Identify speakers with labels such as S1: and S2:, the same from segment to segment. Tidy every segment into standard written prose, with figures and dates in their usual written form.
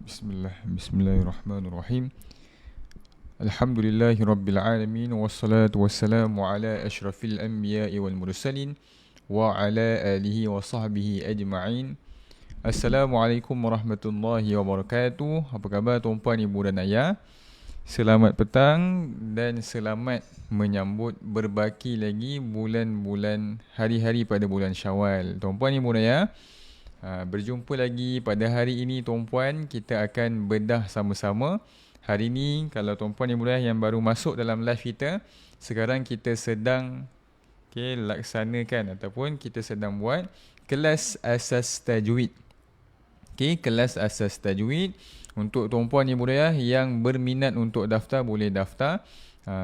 S1: Bismillahirrahmanirrahim. Alhamdulillahirabbil alamin wassalatu wassalamu ala asyrafil anbiya'i wal mursalin wa ala alihi wa sahbihi ajma'in. Assalamualaikum warahmatullahi wabarakatuh. Apa khabar tuan-puan, ibu dan ayah? Selamat petang dan selamat menyambut berbaki lagi bulan-bulan hari-hari pada bulan Syawal. Tuan-puan, ibu dan ayah, berjumpa lagi pada hari ini tuan-puan. Kita akan bedah sama-sama. Hari ini kalau tuan-puan ibu dan ayah yang baru masuk dalam live kita, sekarang kita sedang laksanakan ataupun kita sedang buat kelas asas tajwid. Kelas asas tajwid. Untuk tuan-puan ibu dan ayah yang berminat untuk daftar, boleh daftar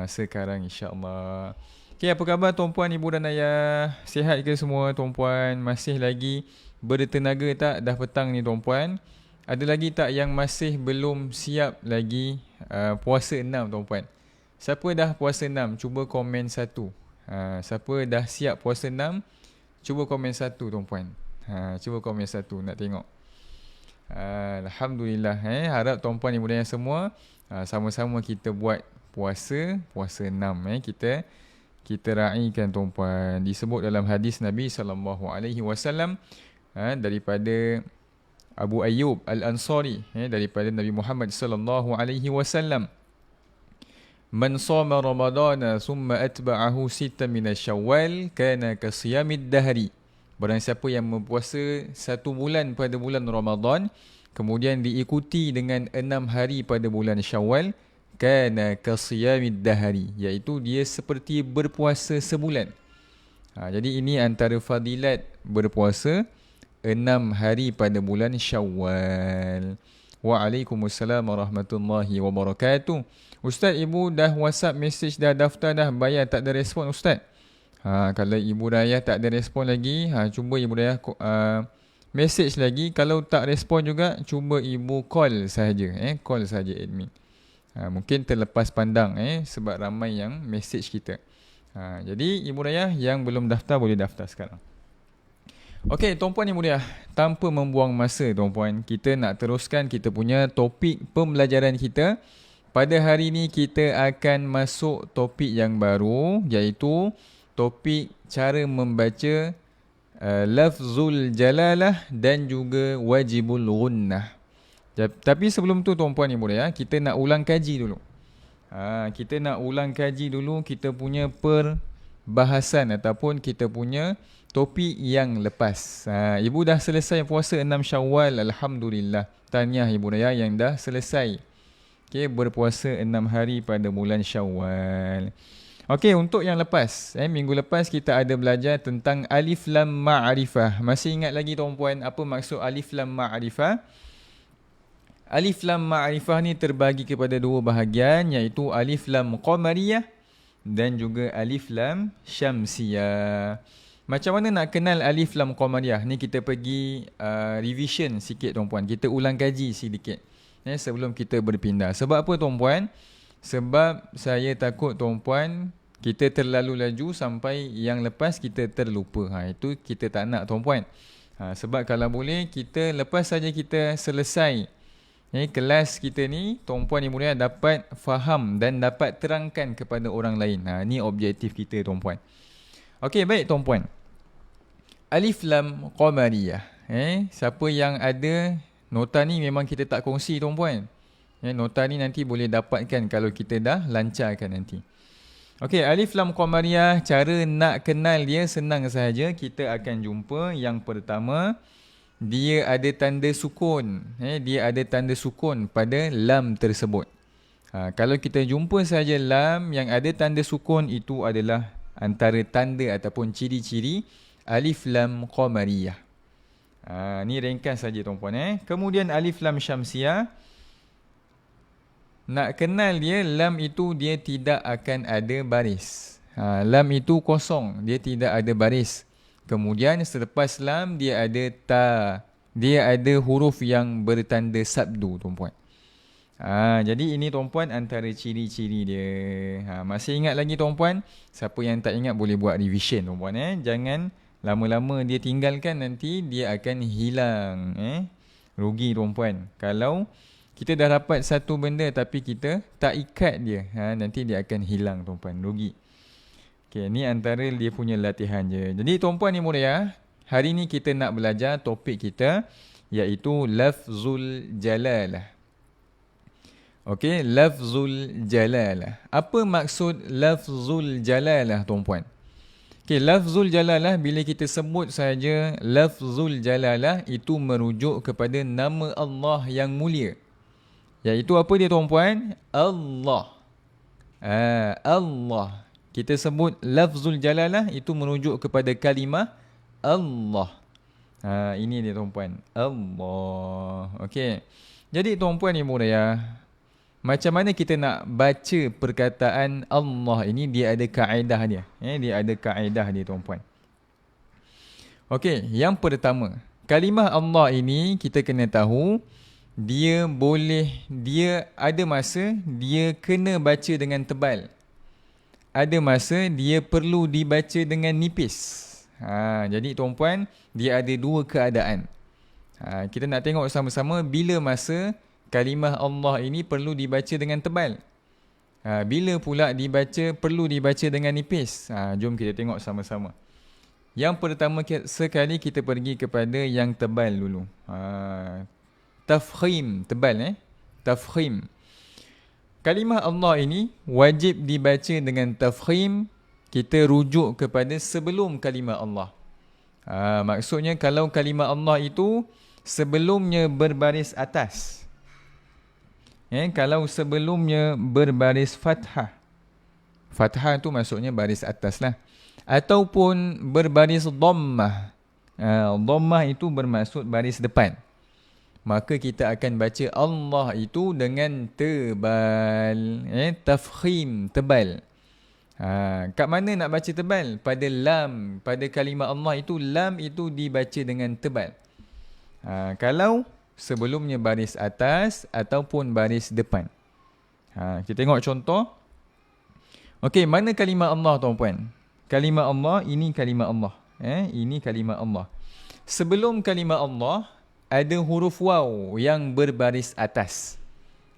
S1: sekarang insya-Allah. Apa khabar tuan-puan ibu dan ayah? Sihat ke semua tuan-puan? Masih lagi bertenaga tak dah petang ni tuan-puan? Ada lagi tak yang masih belum siap lagi puasa 6 tuan-puan? Siapa dah puasa 6? Cuba komen 1. Siapa dah siap puasa 6? Cuba komen 1 tuan-puan. Cuba komen 1 nak tengok. Alhamdulillah. Harap tuan-puan ibu dan ayah semua sama-sama kita buat puasa 6. Kita raikan tuan-puan. Disebut dalam hadis Nabi SAW daripada Abu Ayyub Al-Ansari, daripada Nabi Muhammad SAW. Man shoma Ramadana thumma atba'ahu sittan min Syawal kana kasiyamid dahri. Barang siapa yang berpuasa 1 bulan pada bulan Ramadan, kemudian diikuti dengan 6 hari pada bulan Syawal, kana kasiyamid dahri, iaitu dia seperti berpuasa sebulan. Jadi ini antara fadilat berpuasa 6 hari pada bulan Syawal. Waalaikumsalam warahmatullahi wabarakatuh. Ustaz, ibu dah WhatsApp message, dah daftar, dah bayar, tak ada respon Ustaz. Kalau ibu dan ayah tak ada respon lagi, cuba ibu dan ayah message lagi. Kalau tak respon juga, cuba ibu call sahaja. Call sahaja admin. Mungkin terlepas pandang sebab ramai yang message kita. Jadi ibu dan ayah yang belum daftar, boleh daftar sekarang. Okey, tuan-puan ibu dan ayah, tanpa membuang masa tuan-puan, kita nak teruskan kita punya topik pembelajaran kita. Pada hari ini kita akan masuk topik yang baru, iaitu topik cara membaca lafzul jalalah dan juga wajibul gunnah. Tapi sebelum tu tuan-puan ibu dan ayah, kita nak ulang kaji dulu. Kita nak ulang kaji dulu kita punya perbahasan ataupun kita punya topik yang lepas. Ibu dah selesai puasa 6 Syawal, alhamdulillah. Tahniah ibu dan ayah yang dah selesai berpuasa 6 hari pada bulan Syawal. Okey, untuk yang lepas, minggu lepas kita ada belajar tentang alif lam ma'rifah. Masih ingat lagi tuan-puan apa maksud alif lam ma'rifah? Alif lam ma'rifah ni terbagi kepada 2 bahagian, iaitu alif lam qamariyah dan juga alif lam syamsiyah. Macam mana nak kenal alif lam qamariyah? Ni kita pergi revision sikit tuan-puan. Kita ulang kaji sedikit sebelum kita berpindah. Sebab apa tuan-puan? Sebab saya takut tuan-puan kita terlalu laju sampai yang lepas kita terlupa. Itu kita tak nak tuan-puan. Sebab kalau boleh kita lepas saja kita selesai kelas kita ni, tuan-puan ibu dan ayah dapat faham dan dapat terangkan kepada orang lain. Ni objektif kita tuan-puan. Okey, baik tuan-puan. Alif lam qamariyah. Siapa yang ada nota ni memang kita tak kongsi tuan-puan. Nota ni nanti boleh dapatkan kalau kita dah lancarkan nanti. Okey, alif lam qamariyah, cara nak kenal dia senang sahaja. Kita akan jumpa yang pertama, dia ada tanda sukun. Dia ada tanda sukun pada lam tersebut. Kalau kita jumpa sahaja lam yang ada tanda sukun, itu adalah antara tanda ataupun ciri-ciri alif lam qamariyah. Ni ringkas saja tuan-puan. Kemudian alif lam syamsiyah. Nak kenal dia, lam itu dia tidak akan ada baris. Lam itu kosong, dia tidak ada baris. Kemudian selepas lam dia ada ta. Dia ada huruf yang bertanda sabdu tuan-puan. Jadi ini tuan-puan antara ciri-ciri dia. Masih ingat lagi tuan-puan? Siapa yang tak ingat boleh buat revision tuan-puan. Jangan lama-lama dia tinggalkan, nanti dia akan hilang. Rugi tuan-puan. Kalau Kita dah dapat satu benda tapi kita tak ikat dia. Nanti dia akan hilang tuan-puan, rugi. Okay, ni antara dia punya latihan je. Jadi tuan-puan yang mulia, hari ni kita nak belajar topik kita iaitu lafzul jalalah. Okey, lafzul jalalah. Apa maksud lafzul jalalah tuan-puan? Okey, lafzul jalalah bila kita sebut saja lafzul jalalah itu merujuk kepada nama Allah yang mulia. Iaitu apa dia tuan-puan? Allah. Allah. Kita sebut lafzul jalalah itu merujuk kepada kalimah Allah. Ini dia tuan-puan. Allah. Okey. Jadi tuan-puan yang mulia, macam mana kita nak baca perkataan Allah ini? Dia ada kaedah dia. Dia ada kaedah dia tuan-puan. Okey, yang pertama, kalimah Allah ini kita kena tahu dia ada masa dia kena baca dengan tebal. Ada masa dia perlu dibaca dengan nipis. Jadi tuan-puan, dia ada dua keadaan. Kita nak tengok sama-sama bila masa kalimah Allah ini perlu dibaca dengan tebal. Bila pula perlu dibaca dengan nipis. Jom kita tengok sama-sama. Yang pertama sekali kita pergi kepada yang tebal dulu. Tafkhim, tebal Tafkhim. Kalimah Allah ini wajib dibaca dengan tafkhim. Kita rujuk kepada sebelum kalimah Allah. Maksudnya kalau kalimah Allah itu sebelumnya berbaris atas. Kalau sebelumnya berbaris fathah. Fathah tu maksudnya baris atas lah. Ataupun berbaris dhammah. Dhammah itu bermaksud baris depan. Maka kita akan baca Allah itu dengan tebal. Tafkhim, tebal. Kat mana nak baca tebal? Pada lam. Pada kalimah Allah itu, lam itu dibaca dengan tebal. Kalau sebelumnya baris atas ataupun baris depan. Kita tengok contoh. Okey, mana kalimah Allah tuan-puan? Kalimah Allah, ini kalimah Allah. Ini kalimah Allah. Sebelum kalimah Allah, ada huruf waw yang berbaris atas.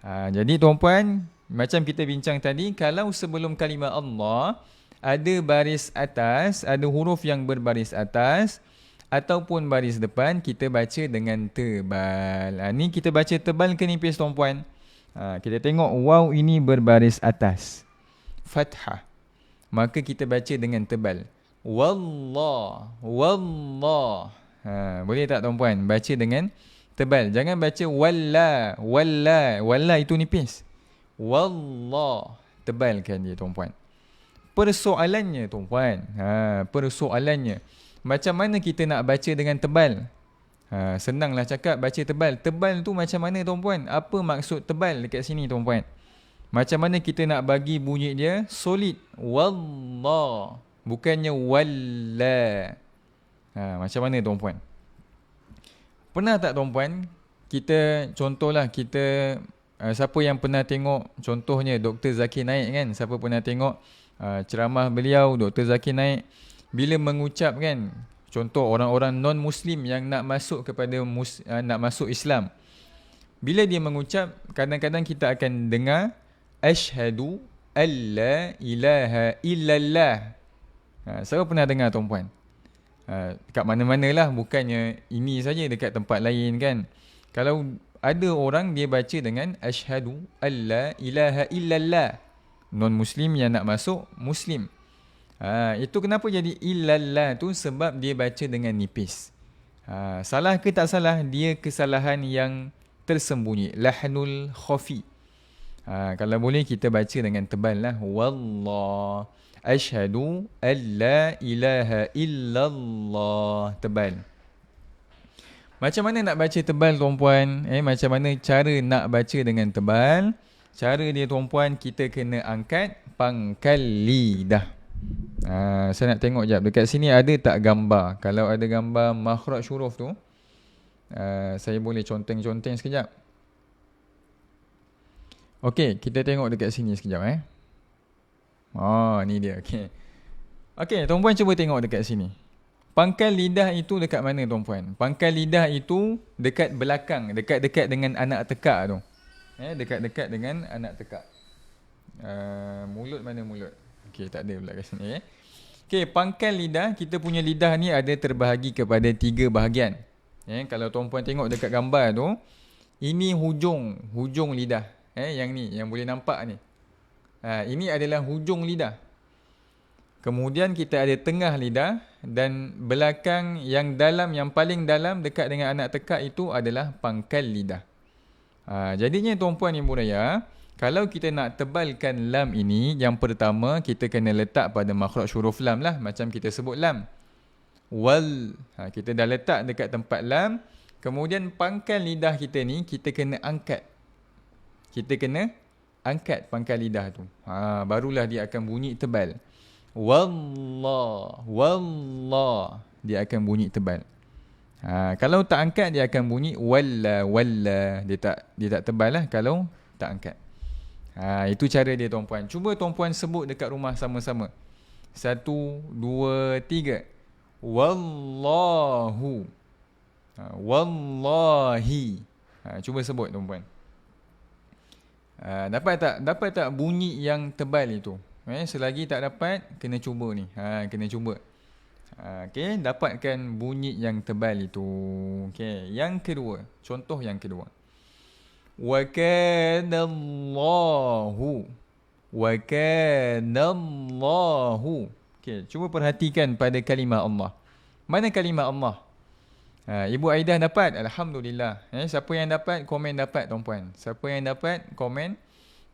S1: Jadi tuan-puan, macam kita bincang tadi, kalau sebelum kalimah Allah ada baris atas, ada huruf yang berbaris atas ataupun baris depan, kita baca dengan tebal. Ni kita baca tebal ke nipis tuan-puan? Kita tengok waw ini berbaris atas, fathah. Maka kita baca dengan tebal. Wallah, wallah. Boleh tak tuan-puan? Baca dengan tebal. Jangan baca walla, walla. Walla itu nipis. Wallah. Tebalkan dia tuan-puan. Persoalannya tuan-puan. Persoalannya. Macam mana kita nak baca dengan tebal? Senanglah cakap baca tebal. Tebal tu macam mana tuan-puan? Apa maksud tebal dekat sini tuan-puan? Macam mana kita nak bagi bunyi dia solid? Wallah. Bukannya walla. Macam mana tuan-puan? Pernah tak tuan-puan, kita contohlah, siapa yang pernah tengok contohnya Dr. Zakir Naik kan? Siapa pernah tengok ceramah beliau, Dr. Zakir Naik, bila mengucap kan, contoh orang-orang non-Muslim yang nak masuk kepada nak masuk Islam. Bila dia mengucap, kadang-kadang kita akan dengar asyhadu alla ilaha illallah. Siapa pernah dengar tuan-puan? Dekat mana-mana lah, bukannya ini saja, dekat tempat lain kan. Kalau ada orang dia baca dengan asyhadu alla ilaha illallah, non-Muslim yang nak masuk Muslim. Itu kenapa jadi illallah tu? Sebab dia baca dengan nipis. Salah ke tak salah? Dia kesalahan yang tersembunyi, lahnul khafi. Kalau boleh kita baca dengan tebal lah. Wallah asyhadu alla ilaha illallah. Tebal. Macam mana nak baca tebal tuan-puan? Macam mana cara nak baca dengan tebal? Cara dia tuan-puan, kita kena angkat pangkal lidah. Saya nak tengok jap. Dekat sini ada tak gambar? Kalau ada gambar makhraj huruf tu, saya boleh conteng-conteng sekejap. Okey, kita tengok dekat sini sekejap ni dia. Okey, tuan-puan cuba tengok dekat sini. Pangkal lidah itu dekat mana tuan-puan? Pangkal lidah itu dekat belakang, dekat-dekat dengan anak tekak tu. Dekat-dekat dengan anak tekak. Mulut mana mulut? Okey, tak ada pula kat sini. Okey, pangkal lidah, kita punya lidah ni ada terbahagi kepada 3 bahagian. Kalau tuan-puan tengok dekat gambar tu, ini hujung lidah. Yang ni, yang boleh nampak ni. Ini adalah hujung lidah. Kemudian kita ada tengah lidah dan belakang yang dalam, yang paling dalam dekat dengan anak tekak itu adalah pangkal lidah. Jadinya tuan-puan ibu raya, kalau kita nak tebalkan lam ini, yang pertama kita kena letak pada makhraj huruf lam lah, macam kita sebut lam. Wal. Kita dah letak dekat tempat lam. Kemudian pangkal lidah kita ni kita kena angkat. Kita kena angkat pangkal lidah tu. Barulah dia akan bunyi tebal. Wallah, wallah, dia akan bunyi tebal. Kalau tak angkat dia akan bunyi walla, walla. Dia tak tebal lah kalau tak angkat. Itu cara dia tuan-puan. Cuba tuan-puan sebut dekat rumah sama-sama. 1, 2, 3. Wallahu. Wallahi. Cuba sebut tuan-puan. Dapat tak bunyi yang tebal itu? Selagi tak dapat, kena cuba ni. Kena cuba. Okey, dapatkan bunyi yang tebal itu. Okey, yang kedua, contoh yang kedua. Wa kana Allahu. Wa kana Allahu. Okey, cuba perhatikan pada kalimah Allah. Mana kalimah Allah? Ibu Aidah dapat? Alhamdulillah. Siapa yang dapat, komen dapat tuan-puan. Siapa yang dapat, komen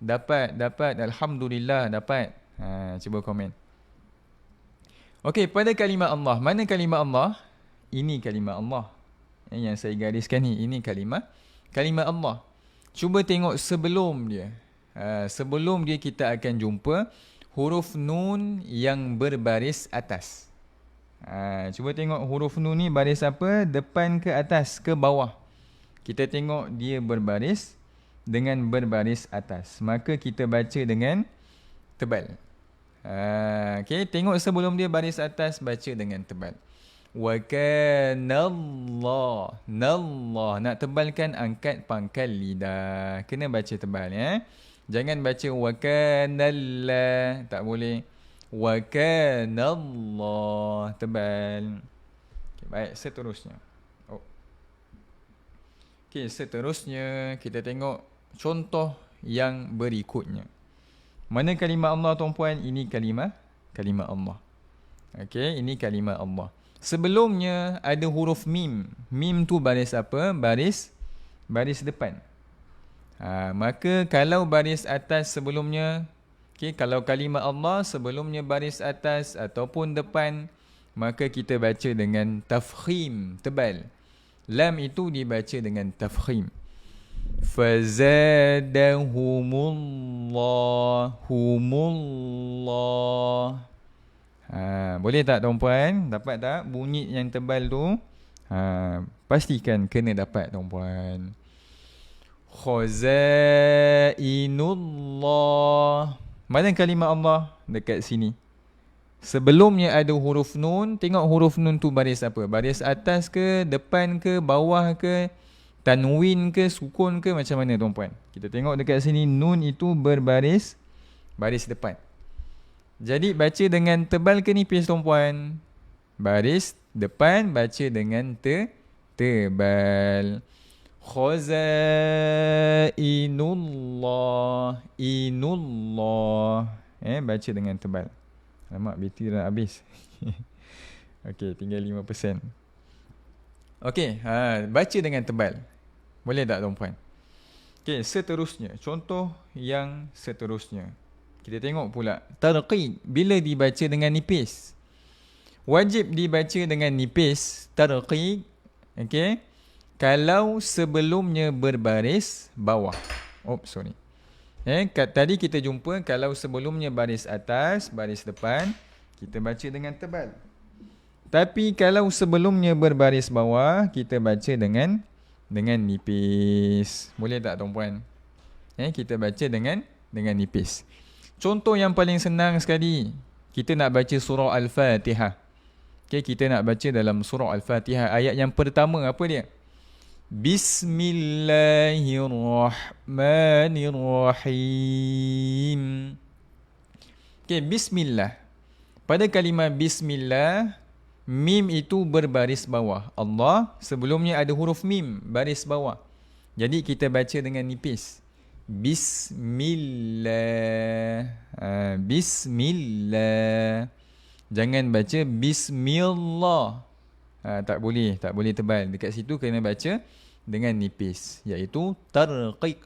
S1: dapat. Alhamdulillah dapat. Cuba komen. Okey, pada kalimah Allah. Mana kalimah Allah? Ini kalimah Allah. Yang saya gariskan ni, ini kalimah Allah. Cuba tengok sebelum dia. Sebelum dia kita akan jumpa huruf nun yang berbaris atas. Cuba tengok huruf nun ni baris apa? Depan ke atas ke bawah? Kita tengok dia berbaris dengan berbaris atas. Maka kita baca dengan tebal. Okay, tengok sebelum dia baris atas, baca dengan tebal. Wa kana Allah. Nallah. Nak tebalkan, angkat pangkal lidah. Kena baca tebal ya. Jangan baca wa kana la. Tak boleh. Wa kana Allah. Tebal. Okay, baik, seterusnya. Okay, seterusnya kita tengok contoh yang berikutnya. Mana kalimah Allah tuan-puan? Ini kalimah Allah. Okey, ini kalimah Allah. Sebelumnya ada huruf mim. Mim tu baris apa? Baris depan. Maka kalau baris atas sebelumnya, okey, kalau kalimah Allah sebelumnya baris atas ataupun depan, maka kita baca dengan tafkhim, tebal. Lam itu dibaca dengan tafkhim. Fazadahumullah. Boleh tak tuan-puan? Dapat tak bunyi yang tebal tu? Pastikan kena dapat tuan-puan. Khazainullah. Mana kalimah Allah? Dekat sini. Sebelumnya ada huruf nun. Tengok huruf nun tu baris apa? Baris atas ke, depan ke, bawah ke, tanwin ke, sukun ke, macam mana tuan-puan? Kita tengok dekat sini, nun itu berbaris depan. Jadi baca dengan tebal ke nipis tuan-puan? Baris depan, baca dengan tebal. Khazainullah. Inullah. Baca dengan tebal. Alamak, bateri dah habis. Okey, tinggal 5%. Okey, baca dengan tebal. Boleh tak tuan-puan? Okey, seterusnya. Contoh yang seterusnya. Kita tengok pula. Tarqiq, bila dibaca dengan nipis? Wajib dibaca dengan nipis. Tarqiq. Okey. Kalau sebelumnya berbaris bawah. Sorry. Tadi kita jumpa kalau sebelumnya baris atas, baris depan, kita baca dengan tebal. Tapi kalau sebelumnya berbaris bawah, kita baca dengan nipis. Boleh tak tuan-puan? Kita baca dengan nipis. Contoh yang paling senang sekali. Kita nak baca surah Al-Fatihah. Kita nak baca dalam surah Al-Fatihah. Ayat yang pertama apa dia? Bismillahirrahmanirrahim. Okey, bismillah. Pada kalimah bismillah, mim itu berbaris bawah. Allah, sebelumnya ada huruf mim, baris bawah. Jadi kita baca dengan nipis. Bismillah. Bismillah. Jangan baca bismillah. Tak boleh tebal. Dekat situ kena baca dengan nipis, iaitu tarqiq.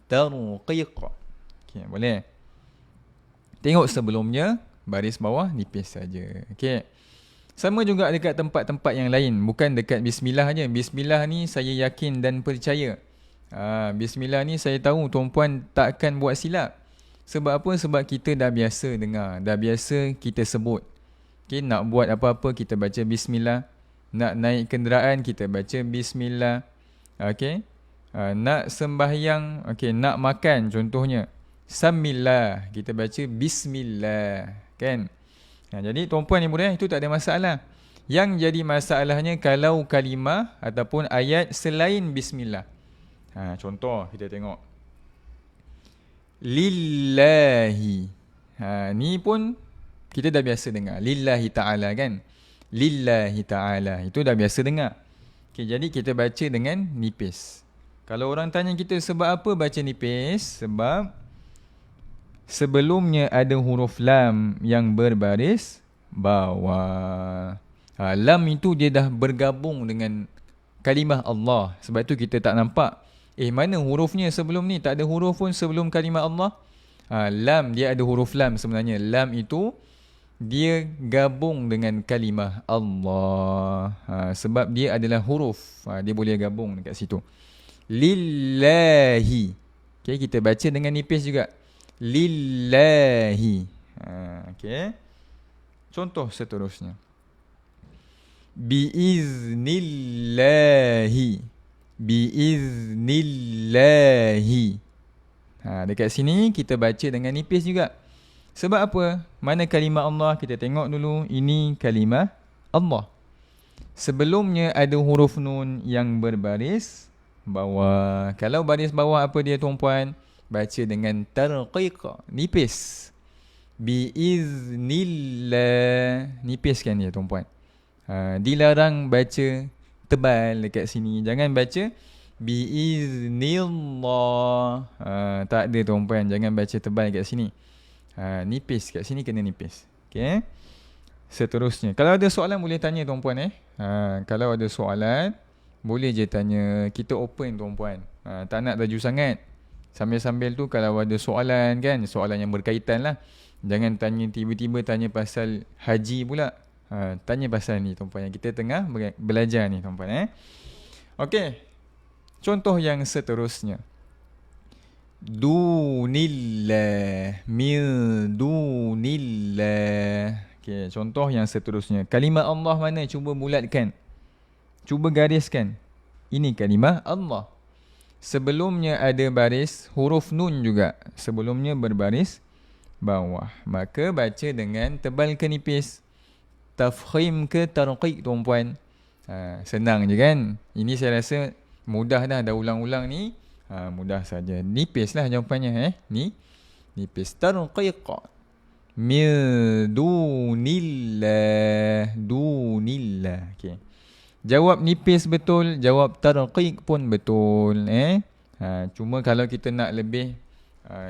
S1: Tarqiq. Okey, boleh. Tengok sebelumnya baris bawah nipis saja. Okey. Sama juga dekat tempat-tempat yang lain, bukan dekat bismillah aja. Bismillah ni saya yakin dan percaya. Bismillah ni saya tahu tuan-puan tak akan buat silap. Sebab apa? Sebab kita dah biasa dengar, dah biasa kita sebut. Okey, nak buat apa-apa kita baca bismillah. Nak naik kenderaan kita baca bismillah. Okey. Nak sembahyang, okey, nak makan contohnya, samillah, kita baca bismillah, kan? Jadi tuan-puan yang mulia, itu tak ada masalah. Yang jadi masalahnya kalau kalimah ataupun ayat selain bismillah. Contoh kita tengok. Lillahi. Ni pun kita dah biasa dengar. Lillahi ta'ala, kan? Lillahi ta'ala. Itu dah biasa dengar. Okay, jadi kita baca dengan nipis. Kalau orang tanya kita sebab apa baca nipis? Sebab sebelumnya ada huruf lam yang berbaris bawah. Lam itu dia dah bergabung dengan kalimah Allah. Sebab itu kita tak nampak. Mana hurufnya sebelum ni? Tak ada huruf pun sebelum kalimah Allah. Lam, dia ada huruf lam sebenarnya. Lam itu dia gabung dengan kalimah Allah. Sebab dia adalah huruf. Dia boleh gabung dekat situ. Lillahi. Okay, kita baca dengan nipis juga. Lillahi. Okay. Contoh seterusnya. Biiznillahi. Biiznillahi. Dekat sini kita baca dengan nipis juga. Sebab apa? Mana kalimah Allah? Kita tengok dulu. Ini kalimah Allah. Sebelumnya ada huruf nun yang berbaris bawah. Kalau baris bawah apa dia tuan-puan? Baca dengan tarqiq, nipis. Biiznillah, nipiskan dia tuan-puan. Dilarang baca tebal dekat sini. Jangan baca biiznillah. Tak ada tuan-puan, jangan baca tebal dekat sini. Nipis kat sini, kena nipis. Okey. Seterusnya, kalau ada soalan boleh tanya tuan-puan. Kalau ada soalan boleh je tanya. Kita open tuan-puan. Tak nak laju sangat. Sambil-sambil tu kalau ada soalan, kan, soalan yang berkaitan lah. Jangan tanya tiba-tiba tanya pasal haji pula. Tanya pasal ni tuan-puan, yang kita tengah belajar ni tuan-puan. Okey. Contoh yang seterusnya. Dunillah, min dunillah. Okey, contoh yang seterusnya. Kalimah Allah mana? Cuba bulatkan. Cuba gariskan. Ini kalimah Allah. Sebelumnya ada baris huruf nun juga. Sebelumnya berbaris bawah. Maka baca dengan tebal ke nipis. Tafkhim ke tarqiq tuan-puan. Senang je kan? Ini saya rasa mudah dah ulang-ulang ni. Mudah saja. Nipis lah jawapannya. Ni nipis. Tarqiq. Min dunillah. Dunillah. Okay. Jawab nipis betul, jawab tarqiq pun betul. Cuma kalau kita nak lebih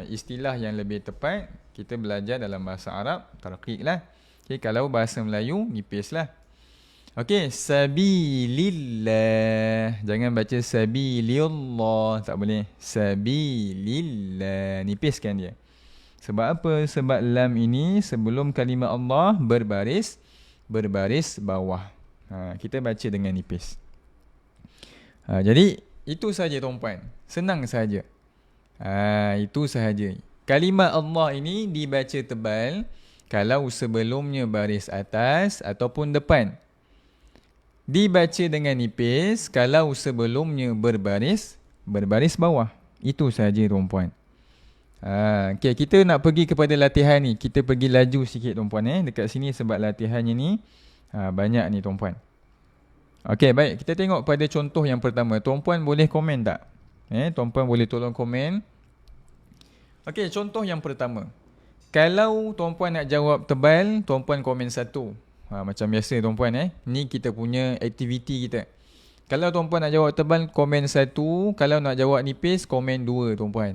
S1: istilah yang lebih tepat, kita belajar dalam bahasa Arab, tarqiq lah. Okay, kalau bahasa Melayu, nipis lah. Okey, sabilillah. Jangan baca sabilillah, tak boleh. Sabilillah, nipiskan dia. Sebab apa? Sebab lam ini sebelum kalimah Allah berbaris bawah. Kita baca dengan nipis. Jadi itu saja tuan-puan. Senang saja. Itu sahaja. Kalimah Allah ini dibaca tebal kalau sebelumnya baris atas ataupun depan. Dibaca dengan nipis kalau sebelumnya berbaris bawah. Itu sahaja tuan-puan. Okay, kita nak pergi kepada latihan ni. Kita pergi laju sikit tuan-puan. Dekat sini sebab latihannya ni banyak ni tuan-puan. Okey, baik. Kita tengok pada contoh yang pertama. Tuan-puan boleh komen tak? Tuan-puan boleh tolong komen. Okey, contoh yang pertama. Kalau tuan-puan nak jawab tebal, tuan-puan komen 1. Macam biasa tuan-puan Ni kita punya aktiviti kita. Kalau tuan-puan nak jawab tebal, komen 1. Kalau nak jawab nipis, komen 2 tuan-puan.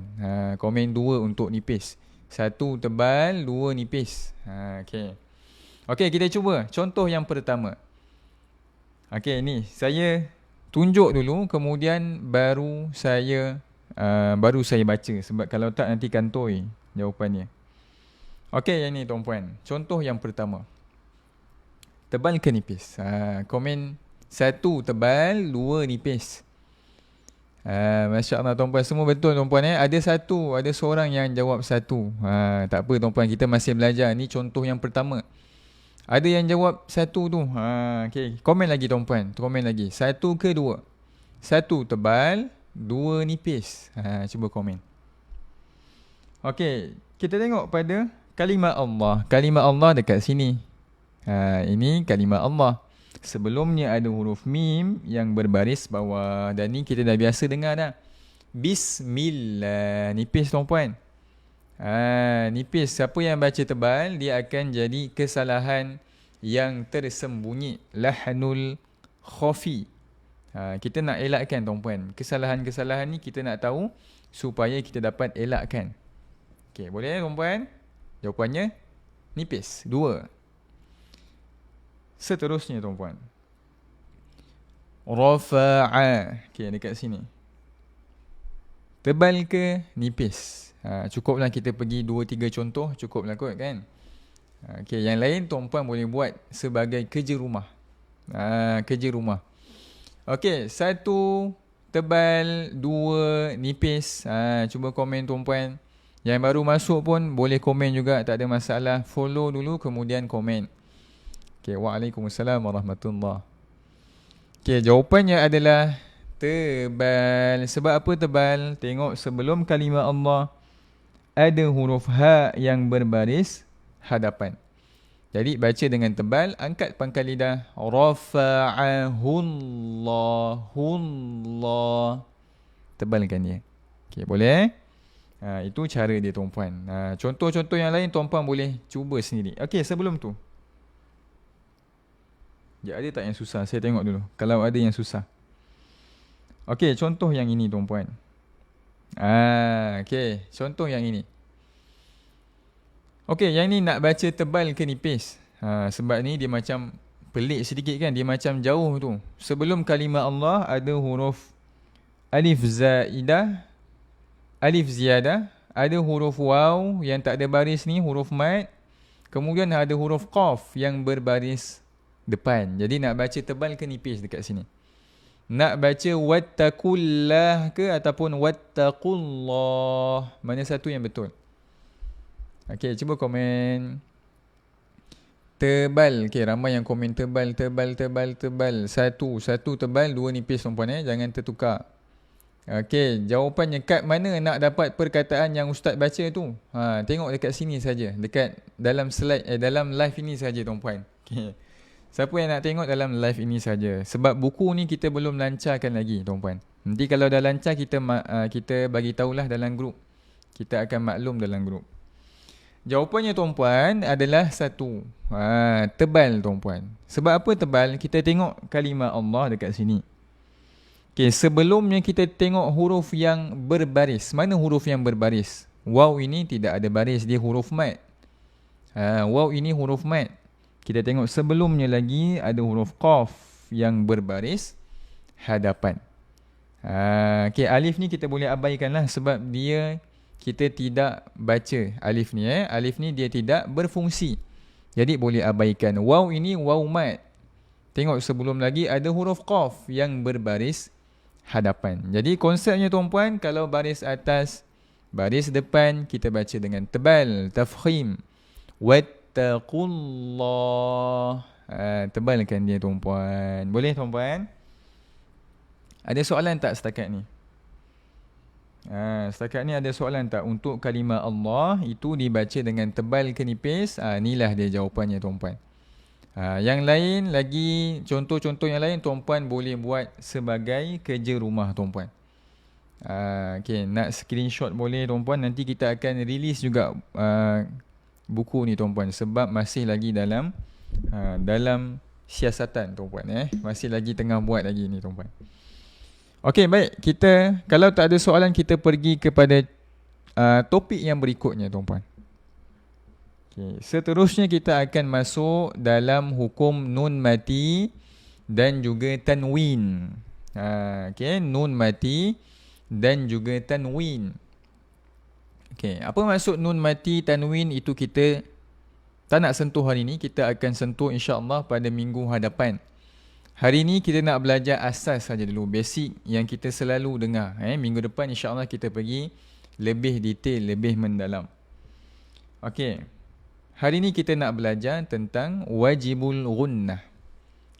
S1: Komen 2 untuk nipis. 1 tebal, 2 nipis. Okey. Okey, kita cuba. Contoh yang pertama. Okey, ni saya tunjuk dulu, kemudian baru saya baca. Sebab kalau tak nanti kantoi jawapannya. Okey, yang ni tuan-puan. Contoh yang pertama. Tebal ke nipis? Komen 1 tebal, 2 nipis. Masya Allah tuan-puan, semua betul tuan-puan Ada seorang yang jawab 1. Tak apa tuan-puan, kita masih belajar. Ni contoh yang pertama. Ada yang jawab 1 tu. Okay. Komen lagi tuan-puan. Komen lagi. 1 ke 2? 1 tebal, 2 nipis. Cuba komen. Okey, kita tengok pada kalimah Allah. Kalimah Allah dekat sini. Ini kalimah Allah. Sebelumnya ada huruf mim yang berbaris bawah. Dan ni kita dah biasa dengar dah. Bismillah. Nipis tuan-puan. Nipis. Siapa yang baca tebal, dia akan jadi kesalahan yang tersembunyi. Lahnul khafi. Kita nak elakkan tuan-puan. Kesalahan-kesalahan ni kita nak tahu supaya kita dapat elakkan. Okey, boleh tuan-puan? Jawapannya nipis. 2. Seterusnya tuan-puan. Rafa'a. Okey, dekat sini. Tebal ke nipis? Cukuplah kita pergi 2-3 contoh. Cukuplah kot kan. Okey, yang lain tuan-puan boleh buat sebagai kerja rumah. Kerja rumah. Okey, 1 tebal, 2 nipis. Cuba komen tuan-puan. Yang baru masuk pun boleh komen juga, tak ada masalah. Follow dulu kemudian komen. Okey, waalaikumsalam warahmatullahi. Okey, jawapannya adalah tebal. Sebab apa tebal? Tengok sebelum kalimah Allah ada huruf ha yang berbaris hadapan. Jadi baca dengan tebal, angkat pangkal lidah. Rafa'ahullah. Tebalkan dia. Okey, boleh? Itu cara dia tuan-puan. Contoh-contoh yang lain tuan-puan boleh cuba sendiri. Okey, sebelum tu. Ya, ada tak yang susah? Saya tengok dulu. Kalau ada yang susah. Okey, contoh yang ini tuan-puan. Okey, contoh yang ini. Okey, yang ni nak baca tebal ke nipis? Sebab ni dia macam pelik sedikit kan? Dia macam jauh tu. Sebelum kalimah Allah ada huruf alif zaidah, alif ziyadah, ada huruf waw yang tak ada baris ni, huruf mad. Kemudian ada huruf qaf yang berbaris depan. Jadi nak baca tebal ke nipis dekat sini? Nak baca wattaqullah ke ataupun wattaqullah? Mana satu yang betul? Okey, cuba komen. Tebal. Okey, ramai yang komen tebal. Satu tebal, 2 nipis tuan-puan Jangan tertukar. Okey, jawapannya kat mana nak dapat perkataan yang ustaz baca tu? Tengok dekat sini saja, dekat dalam slide dalam live ini saja tuan-puan. Okey. Siapa yang nak tengok dalam live ini saja? Sebab buku ni kita belum lancarkan lagi tuan-puan. Nanti kalau dah lancar kita bagi tahulah dalam grup. Kita akan maklum dalam grup. Jawapannya tuan-puan adalah 1. Tebal tuan-puan. Sebab apa tebal? Kita tengok kalimah Allah dekat sini. Okey, sebelumnya kita tengok huruf yang berbaris. Mana huruf yang berbaris? Waw ini tidak ada baris, dia huruf mad. Waw ini huruf mad. Kita tengok sebelumnya lagi ada huruf qaf yang berbaris hadapan. Okey, alif ni kita boleh abaikanlah sebab dia kita tidak baca alif ni Alif ni dia tidak berfungsi. Jadi boleh abaikan. Waw ini waw mad. Tengok sebelum lagi ada huruf qaf yang berbaris hadapan. Jadi konsepnya tuan-puan, kalau baris atas, baris depan kita baca dengan tebal, tafkhim. Wattaqullah. Tebalkan dia tuan-puan. Boleh tuan-puan? Ada soalan tak setakat ni? Setakat ni ada soalan tak? Untuk kalimah Allah itu dibaca dengan tebal ke nipis? Inilah dia jawapannya tuan-puan. Yang lain lagi, contoh-contoh yang lain tuan-puan boleh buat sebagai kerja rumah tuan-puan. Okay, nak screenshot boleh tuan-puan. Nanti kita akan release juga buku ni tuan-puan, sebab masih lagi dalam siasatan tuan-puan. Masih lagi tengah buat lagi ni tuan-puan. Okay, baik. Kita, kalau tak ada soalan, kita pergi kepada topik yang berikutnya tuan-puan. Okay. Seterusnya kita akan masuk dalam hukum nun mati dan juga tanwin. Okay, nun mati dan juga tanwin. Okay, apa maksud nun mati, tanwin, itu kita tak nak sentuh hari ni. Kita akan sentuh insya-Allah pada minggu hadapan. Hari ni kita nak belajar asas saja dulu, basic yang kita selalu dengar. Minggu depan insya-Allah kita pergi lebih detail, lebih mendalam. Okay. Hari ni kita nak belajar tentang wajibul gunnah.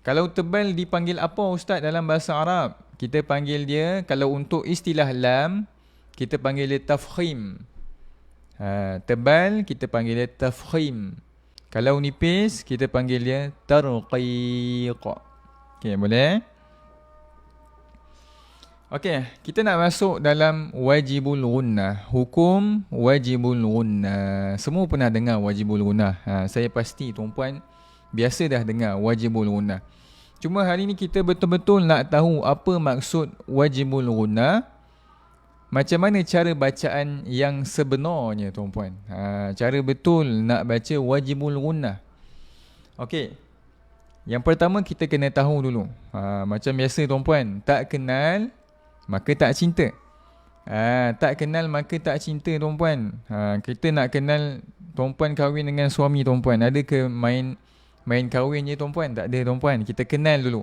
S1: Kalau tebal dipanggil apa Ustaz dalam bahasa Arab? Kita panggil dia, kalau untuk istilah lam, kita panggil dia tafkhim. Tebal, kita panggil dia tafkhim. Kalau nipis, kita panggil dia tarqiq. Okay, boleh? Okay, kita nak masuk dalam wajibul gunnah. Hukum wajibul gunnah. Semua pernah dengar wajibul gunnah. Saya pasti tuan-puan biasa dah dengar wajibul gunnah. Cuma hari ni kita betul-betul nak tahu apa maksud wajibul gunnah. Macam mana cara bacaan yang sebenarnya tuan-puan. Cara betul nak baca wajibul gunnah. Okay. Yang pertama kita kena tahu dulu. Macam biasa tuan-puan, tak kenal maka tak cinta. Tak kenal maka tak cinta tuan-puan. Kita nak kenal tuan-puan kahwin dengan suami tuan-puan. Ada ke main kahwin je tuan-puan? Tak ada tuan-puan. Kita kenal dulu.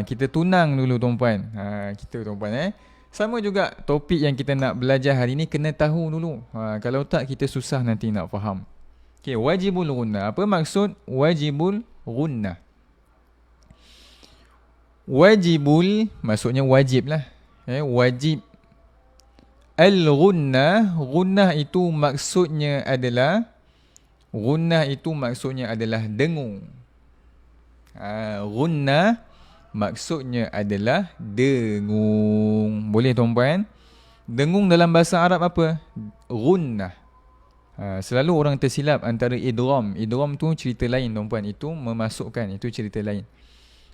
S1: Kita tunang dulu tuan-puan. Kita tuan-puan Sama juga topik yang kita nak belajar hari ni, kena tahu dulu. Kalau tak kita susah nanti nak faham. Okay, wajibul gunnah. Apa maksud wajibul gunnah? Wajibul maksudnya wajib lah. Wajib. Al-gunnah, gunnah itu maksudnya adalah dengung. Gunnah maksudnya adalah dengung. Boleh tuan-puan? Dengung dalam bahasa Arab apa? Gunnah. Selalu orang tersilap antara idgham. Idgham tu cerita lain tuan-puan. Itu memasukkan, itu cerita lain.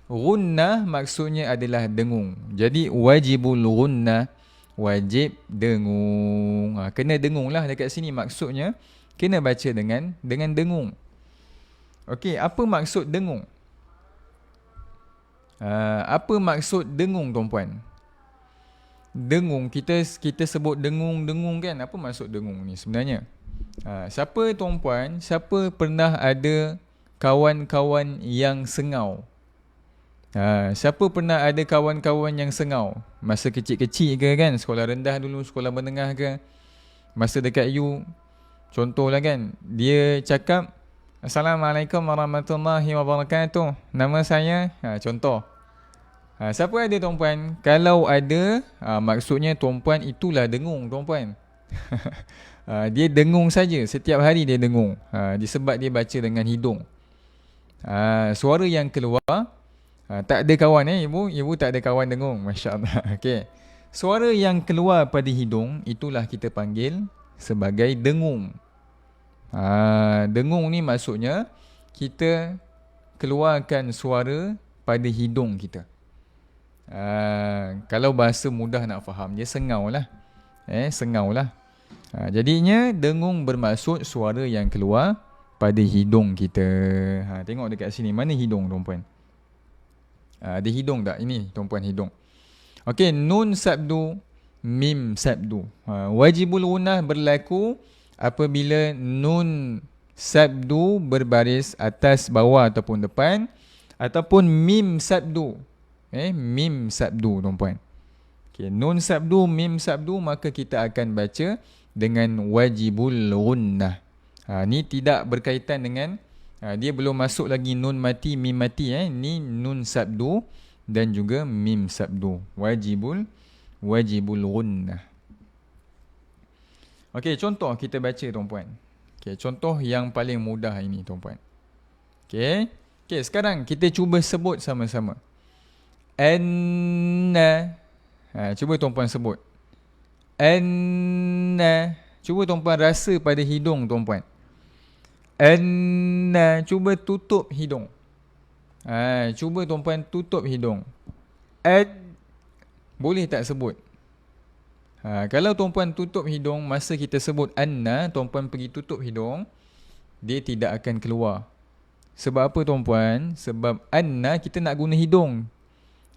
S1: Gunnah maksudnya adalah dengung. Jadi wajibul gunnah, wajib dengung. Kena dengung lah dekat sini maksudnya. Kena baca dengan dengung. Okey, apa maksud dengung? Apa maksud dengung tuan-puan? Dengung, kita sebut dengung kan. Apa maksud dengung ni sebenarnya? Siapa tuan-puan, siapa pernah ada kawan-kawan yang sengau? Siapa pernah ada kawan-kawan yang sengau? Masa kecil-kecil ke kan? Sekolah rendah dulu, sekolah menengah ke? Masa dekat you, contohlah kan, dia cakap, Assalamualaikum warahmatullahi wabarakatuh. Nama saya, contoh. Siapa ada tuan-puan? Kalau ada, maksudnya tuan-puan itulah dengung tuan-puan. Dia dengung saja, setiap hari dia dengung. Disebab dia baca dengan hidung. Suara yang keluar, tak ada kawan ibu tak ada kawan dengung, masya-Allah. Okey. Suara yang keluar pada hidung itulah kita panggil sebagai dengung. Dengung ni maksudnya kita keluarkan suara pada hidung kita. Kalau bahasa mudah nak faham, dia sengau lah. Sengau lah. Jadinya dengung bermaksud suara yang keluar pada hidung kita. Tengok dekat sini, mana hidung tuan-puan? Ada hidung tak? Ini tuan-puan hidung. Okey, nun sabdu, mim sabdu. Wajibul gunnah berlaku apabila nun sabdu berbaris atas, bawah ataupun depan, ataupun mim sabdu. Mim sabdu tuan-puan. Okey, nun sabdu, mim sabdu, maka kita akan baca dengan wajibul gunnah. Ni tidak berkaitan dengan dia belum masuk lagi nun mati, mim mati. Ni nun sabdu dan juga mim sabdu. Wajibul gunnah. Okey, contoh kita baca tuan-puan. Okey, contoh yang paling mudah ini tuan-puan. Okey. Okey, sekarang kita cuba sebut sama-sama. Anna. Cuba tuan-puan sebut. Anna. Cuba tuan-puan rasa pada hidung tuan-puan. Anna. Cuba tutup hidung. Cuba tuan-puan tutup hidung. Boleh tak sebut? Kalau tuan-puan tutup hidung masa kita sebut anna, tuan-puan pergi tutup hidung, dia tidak akan keluar. Sebab apa tuan-puan? Sebab anna kita nak guna hidung.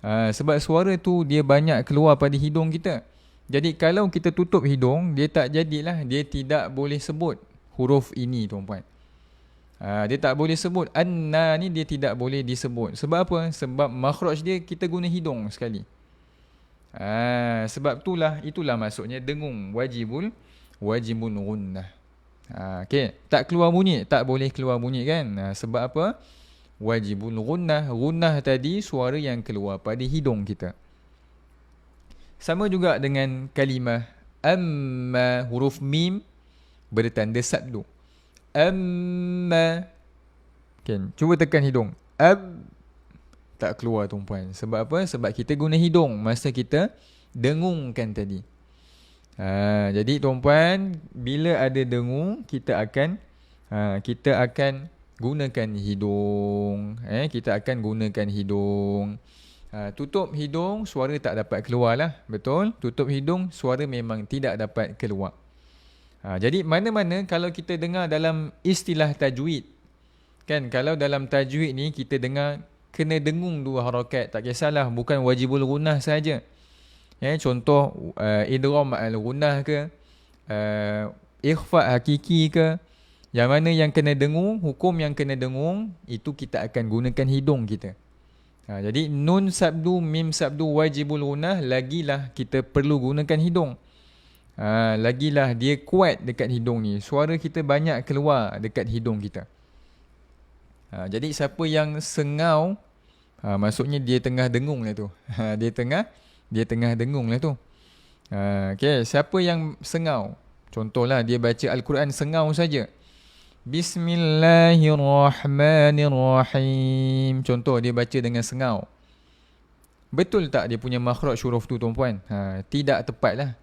S1: Sebab suara tu dia banyak keluar pada hidung kita. Jadi kalau kita tutup hidung, dia tak jadilah, dia tidak boleh sebut huruf ini tuan-puan. Dia tak boleh sebut. Anna ni dia tidak boleh disebut. Sebab apa? Sebab makhraj dia kita guna hidung sekali. Sebab itulah maksudnya dengung. Wajibun gunnah. Okay. Tak keluar bunyi. Tak boleh keluar bunyi kan? Sebab apa? Wajibun gunnah. Gunnah tadi suara yang keluar pada hidung kita. Sama juga dengan kalimah amma, huruf mim bertanda sabdu. Amma. Okay. Cuba tekan hidung. Tak keluar tuan-puan. Sebab apa? Sebab kita guna hidung masa kita dengungkan tadi. Jadi tuan-puan, bila ada dengung, kita akan gunakan hidung. Kita akan gunakan hidung. Tutup hidung, suara tak dapat keluar lah. Betul? Tutup hidung, suara memang tidak dapat keluar. Jadi mana-mana kalau kita dengar dalam istilah tajwid. Kan, kalau dalam tajwid ni kita dengar kena dengung 2 harakat. Tak kisahlah, bukan wajibul gunnah saja. Contoh idgham al-gunnah ke, ikhfa hakiki ke. Yang mana yang kena dengung, hukum yang kena dengung, itu kita akan gunakan hidung kita. Jadi nun sabdu, mim sabdu, wajibul gunnah, lagilah kita perlu gunakan hidung. Lagilah dia kuat dekat hidung ni. Suara kita banyak keluar dekat hidung kita. Jadi siapa yang sengau, maksudnya dia tengah dengung lah tu. Dia tengah dengung lah tu. Okay, siapa yang sengau? Contohlah dia baca Al-Quran sengau saja. Bismillahirrahmanirrahim. Contoh dia baca dengan sengau. Betul tak dia punya makhraj huruf tu tuan-puan? Tidak tepat lah.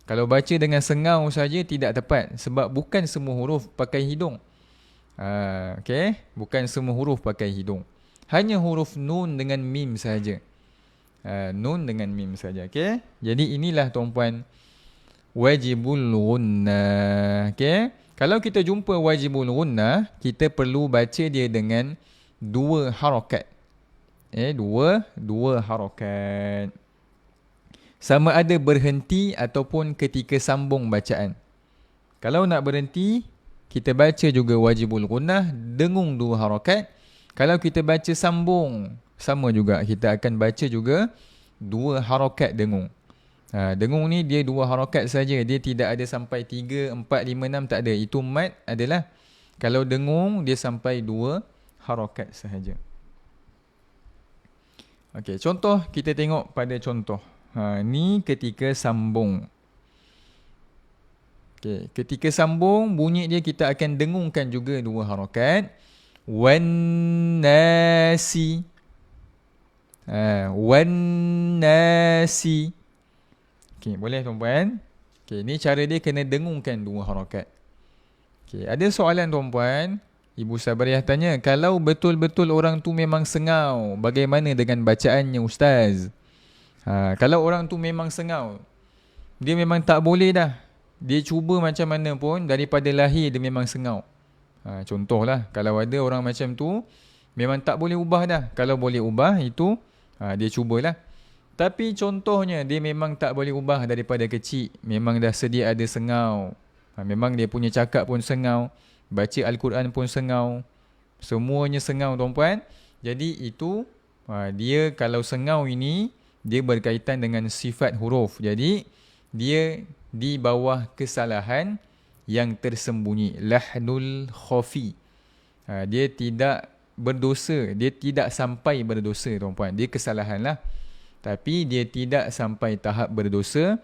S1: Kalau baca dengan sengau saja tidak tepat. Sebab bukan semua huruf pakai hidung. Okay, bukan semua huruf pakai hidung. Hanya huruf nun dengan mim saja. Nun dengan mim saja. Okay, jadi inilah tuan-puan wajibul gunnah. Okay, kalau kita jumpa wajibul gunnah, kita perlu baca dia dengan 2 harakat. Dua harakat. Sama ada berhenti ataupun ketika sambung bacaan. Kalau nak berhenti, kita baca juga wajibul gunnah, dengung 2 harakat. Kalau kita baca sambung, sama juga. Kita akan baca juga 2 harakat dengung. Dengung ni dia 2 harakat saja. Dia tidak ada sampai 3, 4, 5, 6. Tak ada. Itu mat adalah. Kalau dengung, dia sampai 2 harakat sahaja. Okey, contoh kita tengok pada contoh. Ni ketika sambung. Okay. Ketika sambung, bunyi dia kita akan dengungkan juga 2 harakat. Wan-nasi. Wan-nasi. Okay, boleh tuan-puan? Okay, ni cara dia kena dengungkan 2 harakat. Okay, ada soalan tuan-puan. Ibu Sabariyah tanya, kalau betul-betul orang tu memang sengau, bagaimana dengan bacaannya Ustaz? Kalau orang tu memang sengau, dia memang tak boleh dah. Dia cuba macam mana pun, daripada lahir dia memang sengau. Contohlah, kalau ada orang macam tu, memang tak boleh ubah dah. Kalau boleh ubah, itu dia cubalah. Tapi contohnya, dia memang tak boleh ubah daripada kecil. Memang dah sedia ada sengau. Memang dia punya cakap pun sengau. Baca Al-Quran pun sengau. Semuanya sengau tuan-puan. Jadi itu, dia kalau sengau ini, dia berkaitan dengan sifat huruf. Jadi, dia di bawah kesalahan yang tersembunyi. Lahnul khafi. Dia tidak berdosa. Dia tidak sampai berdosa tuan-puan. Dia kesalahan lah. Tapi dia tidak sampai tahap berdosa.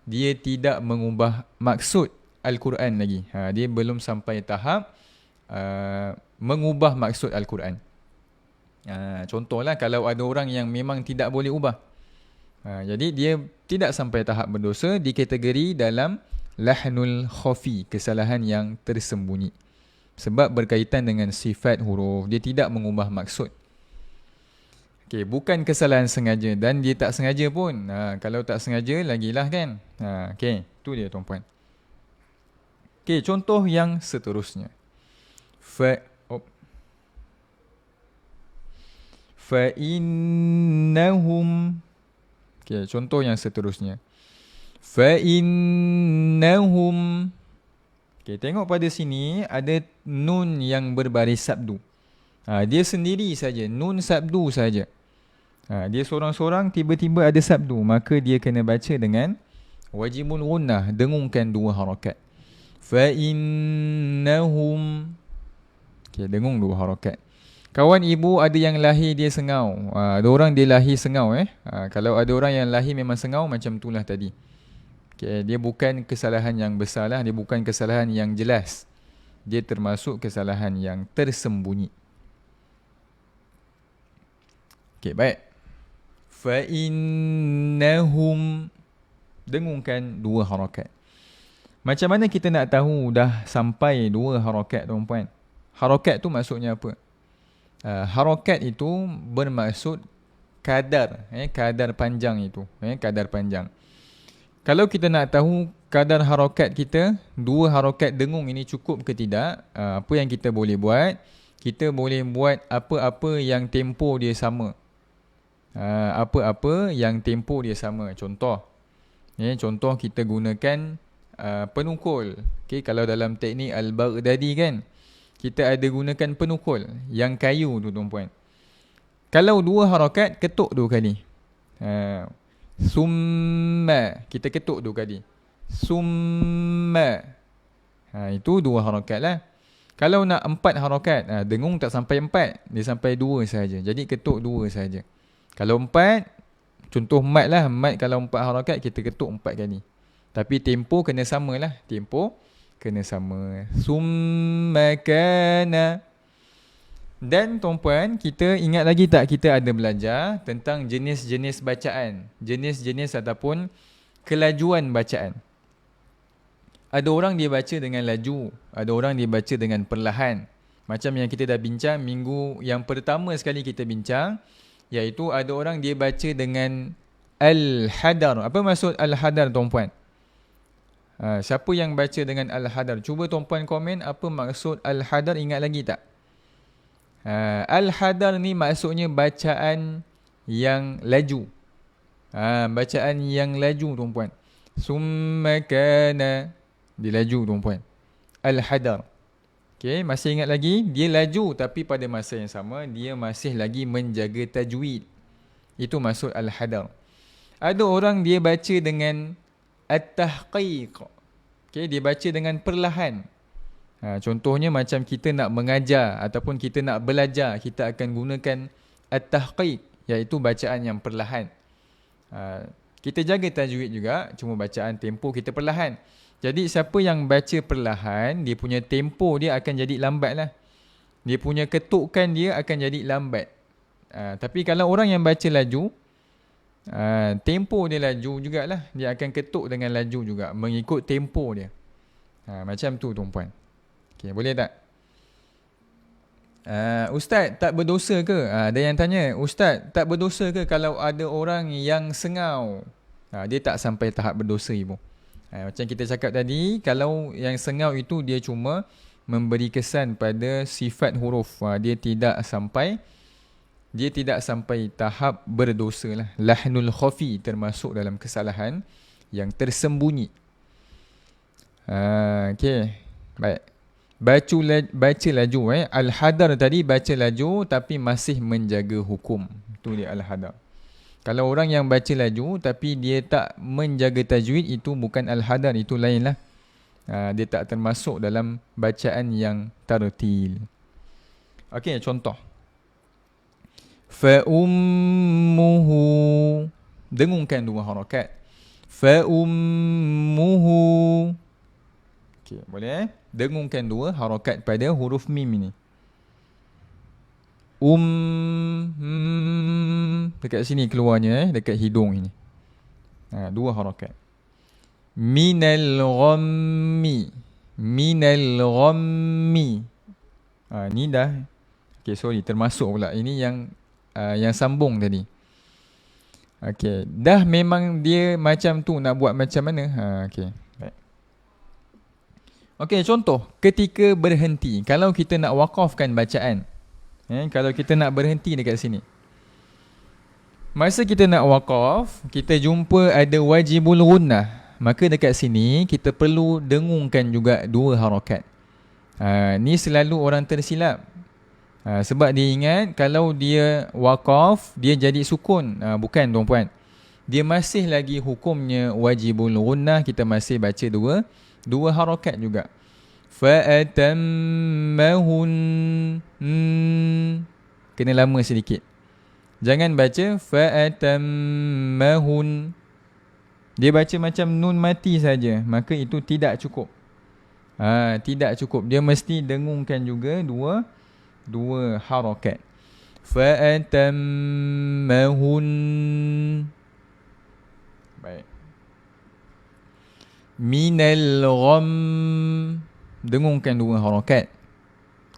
S1: Dia tidak mengubah maksud Al-Quran lagi. Dia belum sampai tahap mengubah maksud Al-Quran. Contohlah kalau ada orang yang memang tidak boleh ubah. Jadi dia tidak sampai tahap berdosa, dikategori dalam lahnul khafi, kesalahan yang tersembunyi. Sebab berkaitan dengan sifat huruf, dia tidak mengubah maksud. Okay, bukan kesalahan sengaja dan dia tak sengaja pun. Kalau tak sengaja, lagilah kan. Okay, tu dia tuan-puan. Okay, contoh yang seterusnya. Fa'innahum. Okay, contoh yang seterusnya. Fa'innahum. Okay, tengok pada sini ada nun yang berbaris sabdu. Dia sendiri saja, nun sabdu saja. Dia seorang-seorang tiba-tiba ada sabdu, maka dia kena baca dengan wajibul gunnah, dengungkan 2 harakat. Fa'innahum. Okay, dengung 2 harakat. Kawan ibu ada yang lahir dia sengau. Ada orang dia lahir sengau. Kalau ada orang yang lahir memang sengau, macam itulah tadi. Okay, dia bukan kesalahan yang besar lah. Dia bukan kesalahan yang jelas. Dia termasuk kesalahan yang tersembunyi. Okay, baik. Fa'innahum. Dengungkan 2 harakat. Macam mana kita nak tahu dah sampai 2 harakat, tuan-puan? Harakat tu maksudnya apa? Harakat itu bermaksud kadar. Kadar panjang itu. Kadar panjang. Kalau kita nak tahu kadar harakat kita, 2 harakat dengung ini cukup ke tidak, apa yang kita boleh buat? Kita boleh buat apa-apa yang tempo dia sama. Apa-apa yang tempo dia sama. Contoh. Contoh kita gunakan penukul. Okay, kalau dalam teknik Al-Baghdadi kan, kita ada gunakan penukul yang kayu tu, tuan-puan. Kalau 2 harakat, ketuk 2 kali. Summa, kita ketuk 2 kali. Summa. Itu 2 harakat lah. Kalau nak 4 harakat, dengung tak sampai 4, dia sampai 2 saja. Jadi ketuk 2 saja. Kalau 4, contoh mat lah. Mat kalau 4 harakat, kita ketuk 4 kali. Tapi tempo kena sama lah. Tempo kena sama. Summa kana. Dan tuan-puan, kita ingat lagi tak kita ada belajar tentang jenis-jenis bacaan. Jenis-jenis ataupun kelajuan bacaan. Ada orang dia baca dengan laju. Ada orang dia baca dengan perlahan. Macam yang kita dah bincang minggu yang pertama sekali kita bincang. Iaitu ada orang dia baca dengan Al-Hadar. Apa maksud Al-Hadar, tuan-puan? Siapa yang baca dengan Al-Hadar? Cuba tuan-puan komen apa maksud Al-Hadar, ingat lagi tak? Al-Hadar ni maksudnya bacaan yang laju. Bacaan yang laju, tuan-puan. Summa kana. Dia laju, tuan-puan. Al-Hadar. Okay, masih ingat lagi? Dia laju tapi pada masa yang sama, dia masih lagi menjaga tajwid. Itu maksud Al-Hadar. Ada orang dia baca dengan At-Tahqiq. Okay, dia baca dengan perlahan. Contohnya macam kita nak mengajar ataupun kita nak belajar, kita akan gunakan At-Tahqiq, iaitu bacaan yang perlahan. Kita jaga tajwid juga, cuma bacaan tempo kita perlahan. Jadi siapa yang baca perlahan, dia punya tempo dia akan jadi lambat lah. Dia punya ketukan dia akan jadi lambat. Tapi kalau orang yang baca laju, tempo dia laju jugalah. Dia akan ketuk dengan laju juga, mengikut tempo dia. Macam tu, tuan-puan. Okay, boleh tak? Ustaz, tak berdosa ke? Ada yang tanya, Ustaz, tak berdosa ke kalau ada orang yang sengau? Dia tak sampai tahap berdosa, ibu. Macam kita cakap tadi, kalau yang sengau itu dia cuma memberi kesan pada sifat huruf. Dia tidak sampai tahap berdosa lah. Lahnul khafi termasuk dalam kesalahan yang tersembunyi. Okay, baik. Baca laju. Al-Hadar tadi baca laju tapi masih menjaga hukum. Itu dia Al-Hadar. Kalau orang yang baca laju tapi dia tak menjaga tajwid, itu bukan Al-Hadar, itu lain lah. Dia tak termasuk dalam bacaan yang tartil. Okey, contoh. Fa-ummuhu. Dengungkan 2 harakat. Fa-ummuhu. Okey, boleh? Dengungkan 2 harakat pada huruf mim ini. Dekat sini keluarnya, dekat hidung ini. Dua harakat. Minal ghammi. Minal ghammi. Ni dah. Okay, sorry, termasuk pula. Ini yang sambung tadi. Okay, dah memang dia macam tu, nak buat macam mana? Okay. Okay, contoh. Ketika berhenti. Kalau kita nak wakafkan bacaan. Kalau kita nak berhenti dekat sini. Masa kita nak wakaf, kita jumpa ada wajibul gunnah. Maka dekat sini, kita perlu dengungkan juga dua harakat. Ni selalu orang tersilap. Sebab dia ingat, kalau dia wakaf, dia jadi sukun. Bukan, tuan-puan. Dia masih lagi hukumnya wajibul gunnah. Kita masih baca dua harakat juga. Fa'atammahun. Kena lama sedikit. Jangan baca fa'atammahun. Dia baca macam nun mati saja. Maka itu tidak cukup. Tidak cukup. Dia mesti dengungkan juga dua harakat. Fa'atammahun. Baik. Minal gham. Dengungkan dua harakat.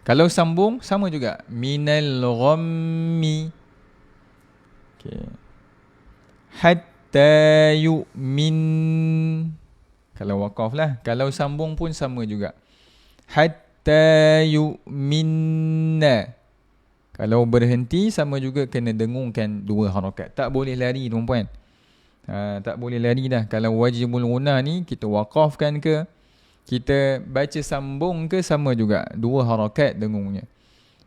S1: Kalau sambung, sama juga. Minal ghammi. Okay. Hatta yu'min. Kalau wakaf lah. Kalau sambung pun sama juga. Hatta yu'minna. Kalau berhenti, sama juga kena dengungkan dua harakat. Tak boleh lari, tuan-puan. Tak boleh lari dah. Kalau wajibul gunnah ni, kita wakafkan ke, kita baca sambung ke, sama juga. Dua harakat dengungnya.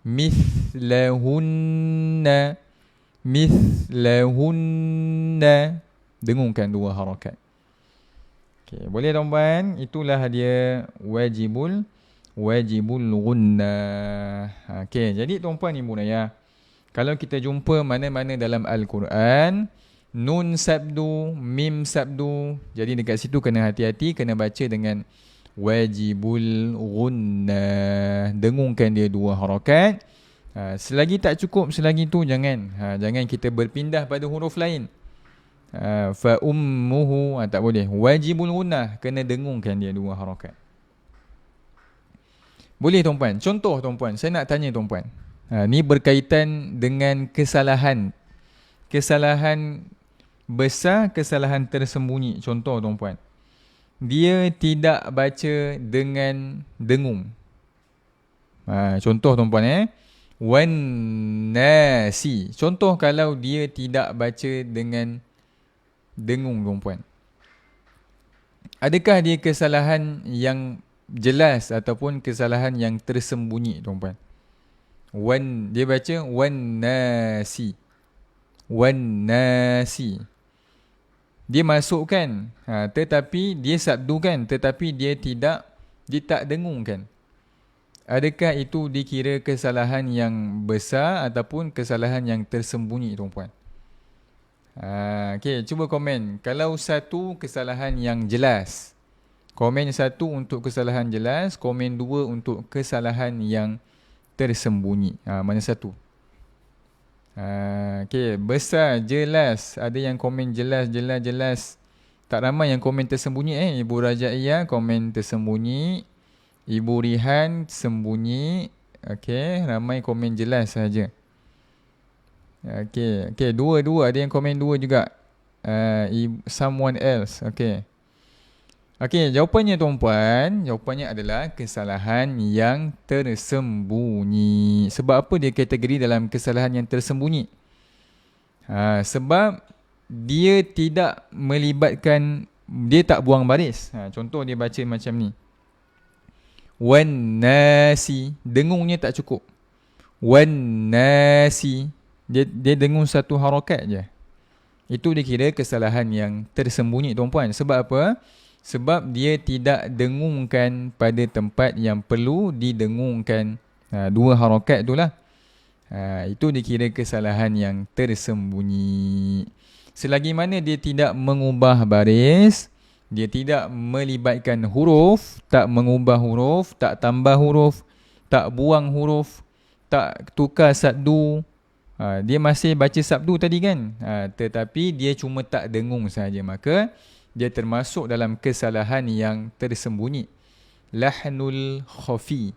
S1: Mithlahunna. Mithlahunna. Dengungkan dua harakat. Okay, boleh tuan-puan? Itulah dia wajibul gunnah. Okay, jadi tuan-puan ibu ayah, kalau kita jumpa mana-mana dalam Al-Quran, nun sabdu, mim sabdu, jadi dekat situ kena hati-hati, kena baca dengan wajibul gunnah. Dengungkan dia dua harakat. Selagi tak cukup, selagi tu jangan kita berpindah pada huruf lain. Fa ummuhu, tak boleh. Wajibul gunnah, kena dengungkan dia dua harakat. Boleh tuan-puan? Contoh tuan-puan, saya nak tanya tuan-puan. Ni berkaitan dengan kesalahan. Kesalahan besar, kesalahan tersembunyi. Contoh tuan-puan. Dia tidak baca dengan dengung. Contoh tuan-puan wan nasi. Contoh kalau dia tidak baca dengan dengung tuan-puan. Adakah dia kesalahan yang jelas ataupun kesalahan yang tersembunyi tuan-puan? Dia baca wan nasi. Wan nasi. Dia masukkan, tetapi dia sabdukan, tetapi dia tak dengungkan. Adakah itu dikira kesalahan yang besar ataupun kesalahan yang tersembunyi, tuan-puan? Okay, cuba komen. Kalau satu kesalahan yang jelas, komen satu untuk kesalahan jelas, komen dua untuk kesalahan yang tersembunyi. Mana satu? Okay, besar, jelas. Ada yang komen jelas. Tak ramai yang komen tersembunyi. Ibu Rajaiyah komen tersembunyi. Ibu Rihan sembunyi. Okay, ramai komen jelas saja. Okay, dua. Ada yang komen dua juga. Someone else. Okay, jawapannya tuan-puan, jawapannya adalah kesalahan yang tersembunyi. Sebab apa dia kategori dalam kesalahan yang tersembunyi? Sebab dia tidak melibatkan, dia tak buang baris. Contoh dia baca macam ni. Wan nasi, dengungnya tak cukup. Wan nasi, dia dengung satu harakat je. Itu dikira kesalahan yang tersembunyi, tuan-puan. Sebab apa? Sebab dia tidak dengungkan pada tempat yang perlu didengungkan. Dua harakat itulah. Itu dikira kesalahan yang tersembunyi. Selagi mana dia tidak mengubah baris, dia tidak melibatkan huruf, tak mengubah huruf, tak tambah huruf, tak buang huruf, tak tukar sabdu. Dia masih baca sabdu tadi kan. Tetapi dia cuma tak dengung saja. Maka dia termasuk dalam kesalahan yang tersembunyi. Lahnul khafi.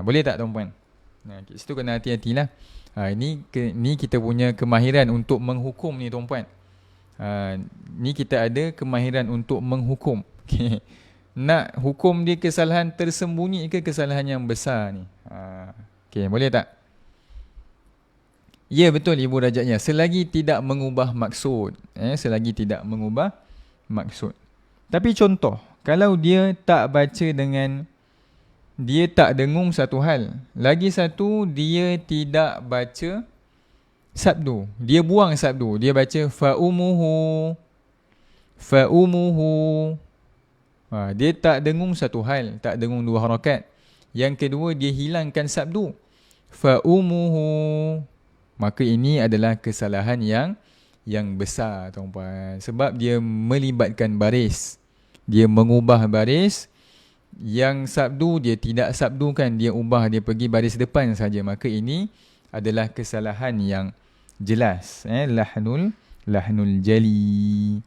S1: Boleh tak tuan-puan? Kat situ kena hati-hatilah. Ini kita punya kemahiran untuk menghukum ni tuan-puan. Ni kita ada kemahiran untuk menghukum. Okay. Nak hukum dia kesalahan tersembunyi ke kesalahan yang besar ni? Okay, boleh tak? Ya, betul Ibu Rajatnya. Selagi tidak mengubah maksud. Selagi tidak mengubah maksud. Tapi contoh, kalau dia tak baca dengan, dia tak dengung satu hal. Lagi satu, dia tidak baca sabdu. Dia buang sabdu. Dia baca fa'umuhu. Dia tak dengung satu hal. Tak dengung dua harakat. Yang kedua, dia hilangkan sabdu. Fa'umuhu. Maka ini adalah kesalahan yang besar tuan-puan. Sebab dia melibatkan baris. Dia mengubah baris. Yang sabdu dia tidak sabdukan, dia ubah, dia pergi baris depan saja. Maka ini adalah kesalahan yang jelas. Lahnul jali.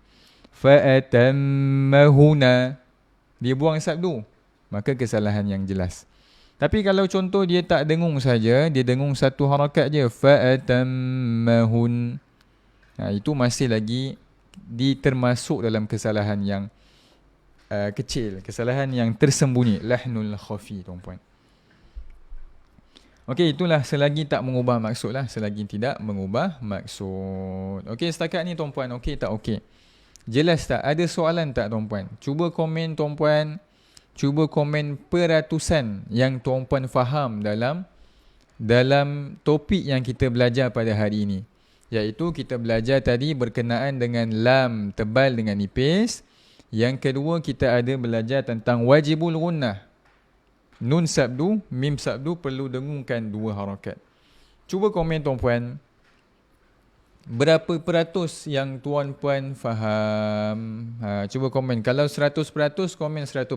S1: Fa'atammahuna. Dia buang sabdu. Maka kesalahan yang jelas. Tapi kalau contoh dia tak dengung saja, dia dengung satu harakat je, fa'atammahun. Itu masih lagi termasuk dalam kesalahan yang kecil, kesalahan yang tersembunyi, lahnul khafi tuan-puan. Okey, itulah selagi tak mengubah maksud lah, selagi tidak mengubah maksud. Okey, setakat ni tuan-puan, okey tak okey? Jelas tak? Ada soalan tak tuan-puan? Cuba komen tuan-puan. Cuba komen peratusan yang tuan-puan faham dalam topik yang kita belajar pada hari ini. Iaitu kita belajar tadi berkenaan dengan lam tebal dengan nipis. Yang kedua kita ada belajar tentang wajibul gunnah. Nun sabdu, mim sabdu perlu dengungkan dua harakat. Cuba komen tuan-puan. Berapa peratus yang tuan-puan faham? Cuba komen. Kalau 100%, komen 100%.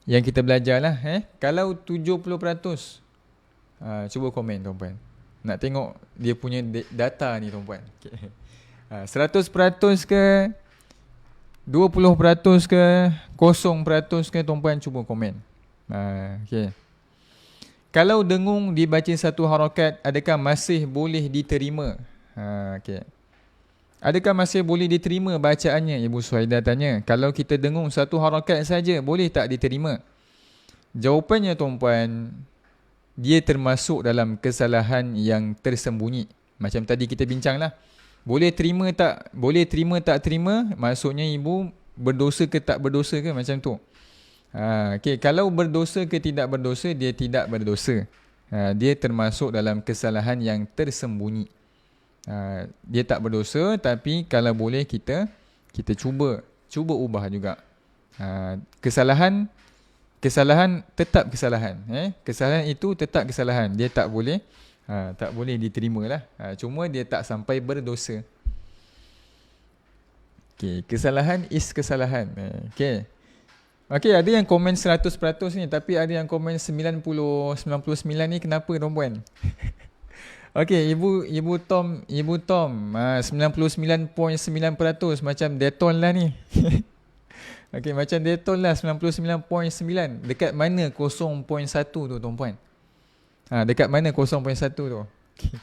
S1: Yang kita belajar lah. Kalau 70%, cuba komen tuan-puan. Nak tengok dia punya data ni tuan-puan. Okay. 100% ke? 20% ke? 0% ke? Tuan-puan cuba komen. Okay. Kalau dengung dibaca satu harakat, adakah masih boleh diterima? Okay. Adakah masih boleh diterima bacaannya? Ibu Suhaidah tanya. Kalau kita dengung satu harakat saja, boleh tak diterima? Jawapannya tuan-puan, dia termasuk dalam kesalahan yang tersembunyi. Macam tadi kita bincang lah. Boleh terima tak? Boleh terima tak terima? Maksudnya ibu berdosa ke tak berdosa ke? Macam tu. Okay. Kalau berdosa ke tidak berdosa, dia tidak berdosa. Dia termasuk dalam kesalahan yang tersembunyi. Dia tak berdosa, tapi kalau boleh kita cuba ubah juga. Kesalahan tetap kesalahan. Kesalahan itu tetap kesalahan. Dia tak boleh diterima lah. Cuma dia tak sampai berdosa. Okay. Kesalahan is kesalahan. Okay. Okey, ada yang komen 100% ni, tapi ada yang komen 99 ni, kenapa tuan-puan? Okey, Ibu Tom 99.9% macam Dettol lah ni. Okey, macam Dettol lah 99.9. Dekat mana 0.1 tu tuan-puan? Dekat mana 0.1 tu? Okay.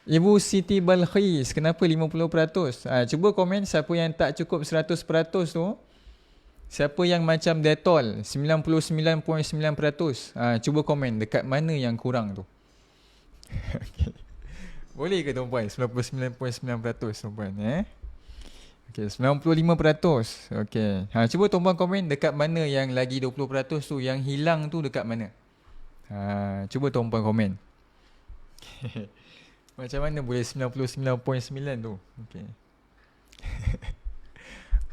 S1: Ibu Siti Balkhis, kenapa 50%? Cuba komen siapa yang tak cukup 100% tu. Siapa yang macam Dettol 99.9%? Cuba komen dekat mana yang kurang tu. Okay. Boleh ke tuan-puan? 99.9% tuan-puan. Okay, 95%. Okay. Cuba tuan-puan komen dekat mana yang lagi 20% tu. Yang hilang tu dekat mana? Cuba tuan-puan komen. Okay. Macam mana boleh 99.9 tu? Okay.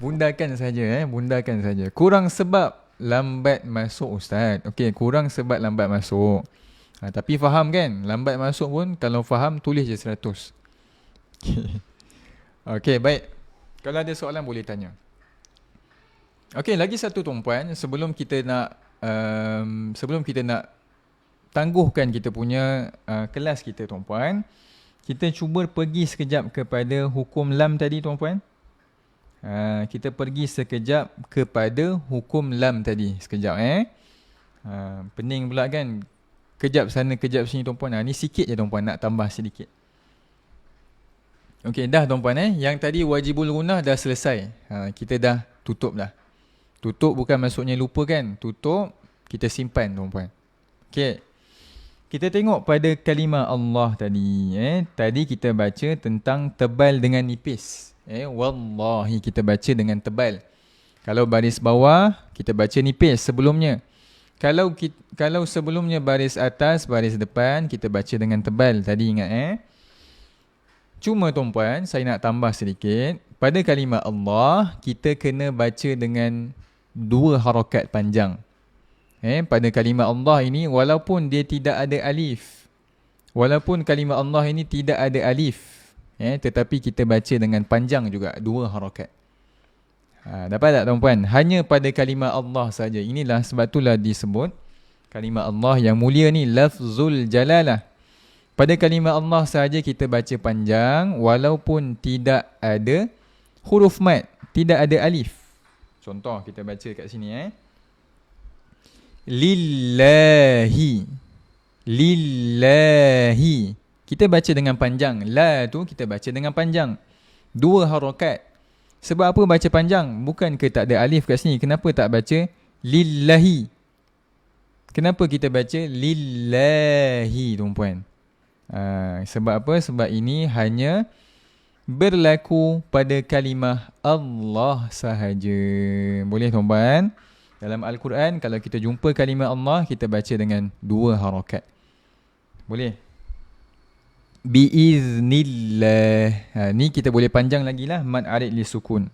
S1: Bundakan saja, bundakan saja. Kurang sebab lambat masuk ustaz. Okey, kurang sebab lambat masuk. Tapi faham kan? Lambat masuk pun kalau faham tulis je 100. Okey, baik. Kalau ada soalan boleh tanya. Okey, lagi satu tuan-puan sebelum kita nak tangguhkan kita punya kelas kita tuan-puan, kita cuba pergi sekejap kepada hukum lam tadi tuan-puan. Kita pergi sekejap kepada hukum lam tadi. Sekejap pening pula kan. Kejap sana, kejap sini tuan-puan. Ni sikit je tuan-puan, nak tambah sedikit. Okey, dah tuan-puan Yang tadi wajibul gunah dah selesai. Kita dah tutup dah. Tutup bukan maksudnya lupa kan. Tutup, kita simpan tuan-puan. Okey. Kita tengok pada kalimah Allah tadi. Tadi kita baca tentang tebal dengan nipis. Wallahi kita baca dengan tebal. Kalau baris bawah, kita baca nipis sebelumnya. Kalau sebelumnya baris atas, baris depan, kita baca dengan tebal. Tadi ingat Cuma tuan-puan, saya nak tambah sedikit. Pada kalimah Allah, kita kena baca dengan 2 harakat panjang. Pada kalimah Allah ini, walaupun dia tidak ada alif. Walaupun kalimah Allah ini tidak ada alif. Tetapi kita baca dengan panjang juga, 2 harakat. Dapat tak tuan-puan? Hanya pada kalimah Allah saja. Inilah sebab itulah disebut kalimah Allah yang mulia ni lafzul jalalah. Pada kalimah Allah saja kita baca panjang walaupun tidak ada huruf mad, tidak ada alif. Contoh kita baca kat sini Lillahi. Lillahi. Kita baca dengan panjang. La tu kita baca dengan panjang. 2 harakat. Sebab apa baca panjang? Bukan ke tak ada alif kat sini? Kenapa tak baca lillahi? Kenapa kita baca lillahi tuan-puan? Sebab apa? Sebab ini hanya berlaku pada kalimah Allah sahaja. Boleh tuan-puan? Dalam Al-Quran kalau kita jumpa kalimah Allah, kita baca dengan 2 harakat. Boleh? Biiznillah. Ni kita boleh panjang lagi lah. Mad arid li sukun.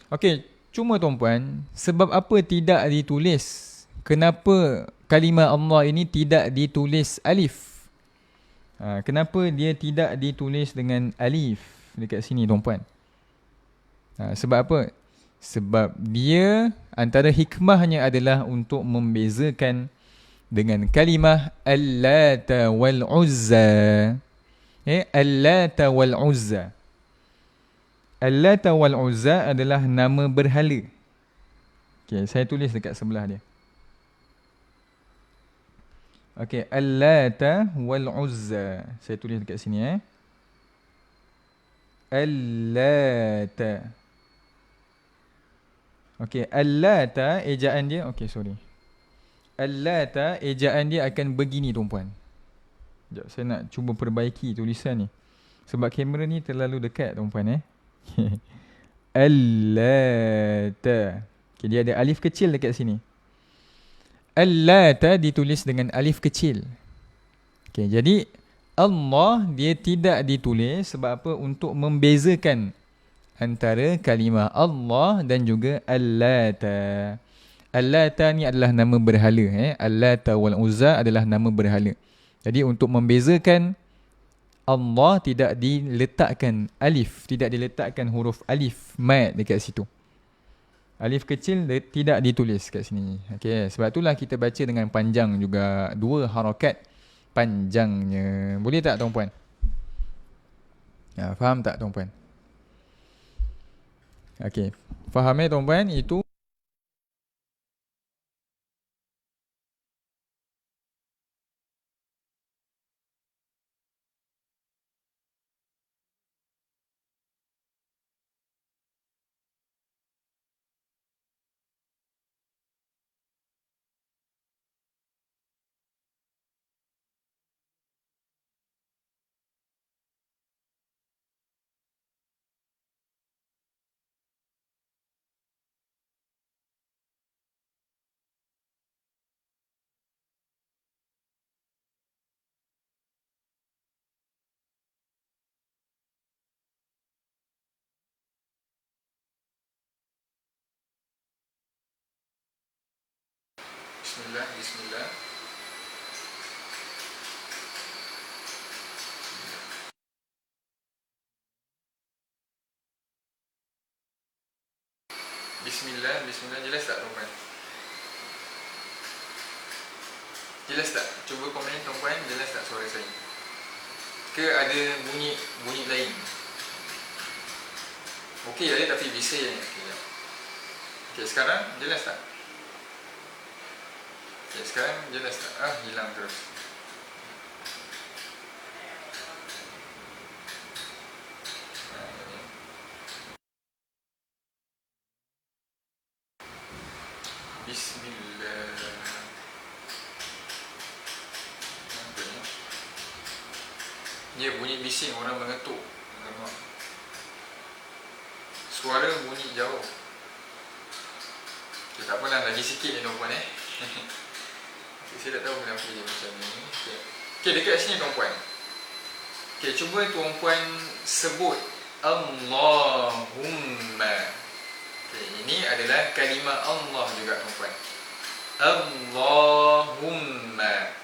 S1: Okey, cuma tuan-puan, sebab apa tidak ditulis? Kenapa kalimah Allah ini tidak ditulis alif? Kenapa dia tidak ditulis dengan alif dekat sini tuan-puan? Sebab apa? Sebab dia antara hikmahnya adalah untuk membezakan dengan kalimah Al-Lata wal-Uzza. Al-Lata wal-Uzza. Al-Lata wal-Uzza adalah nama berhala. Okay, saya tulis dekat sebelah dia. Okay, Al-Lata wal-Uzza. Saya tulis dekat sini Al-Lata. Okay, Al-Lata ejaan dia. Okay, sorry. Al-Lata ejaan dia akan begini tuan-puan. Sekejap, saya nak cuba perbaiki tulisan ni. Sebab kamera ni terlalu dekat tuan-puan Al-Lata. Okay, dia ada alif kecil dekat sini. Al-Lata ditulis dengan alif kecil. Okay, jadi Allah dia tidak ditulis sebab apa? Untuk membezakan antara kalimah Allah dan juga Al-Lata. Al-Lata ni adalah nama berhala. Al-Lata wal-Uzza adalah nama berhala. Jadi untuk membezakan, Allah tidak diletakkan alif, tidak diletakkan huruf alif mad dekat situ. Alif kecil tidak ditulis kat sini. Okay, sebab itulah kita baca dengan panjang juga, 2 harakat panjangnya. Boleh tak tuan-puan? Faham tak tuan-puan? Okay, faham tuan-puan? Itu Bismillah, bismillah. Bismillah, bismillah. Jelas tak tuan-tuan? Jelas tak? Cuba komen tuan-puan, jelas tak suara saya? Ke ada bunyi lain? Okey ada tapi bising. Okey, sekarang jelas tak? Okey, sekarang jelas tak? Hilang terus. Bismillah. Apa ni? Dia bunyi bising, orang mengetuk. Alamak. Suara bunyi jauh. Okay, tak apalah, lagi sikit ni tuan-puan Saya tak tahu kenapa dia macam ni. Okay, dekat sini tuan-puan. Okay, cuba tuan-puan sebut Allahumma. Okay, ini adalah kalimah Allah juga tuan-puan. Allahumma.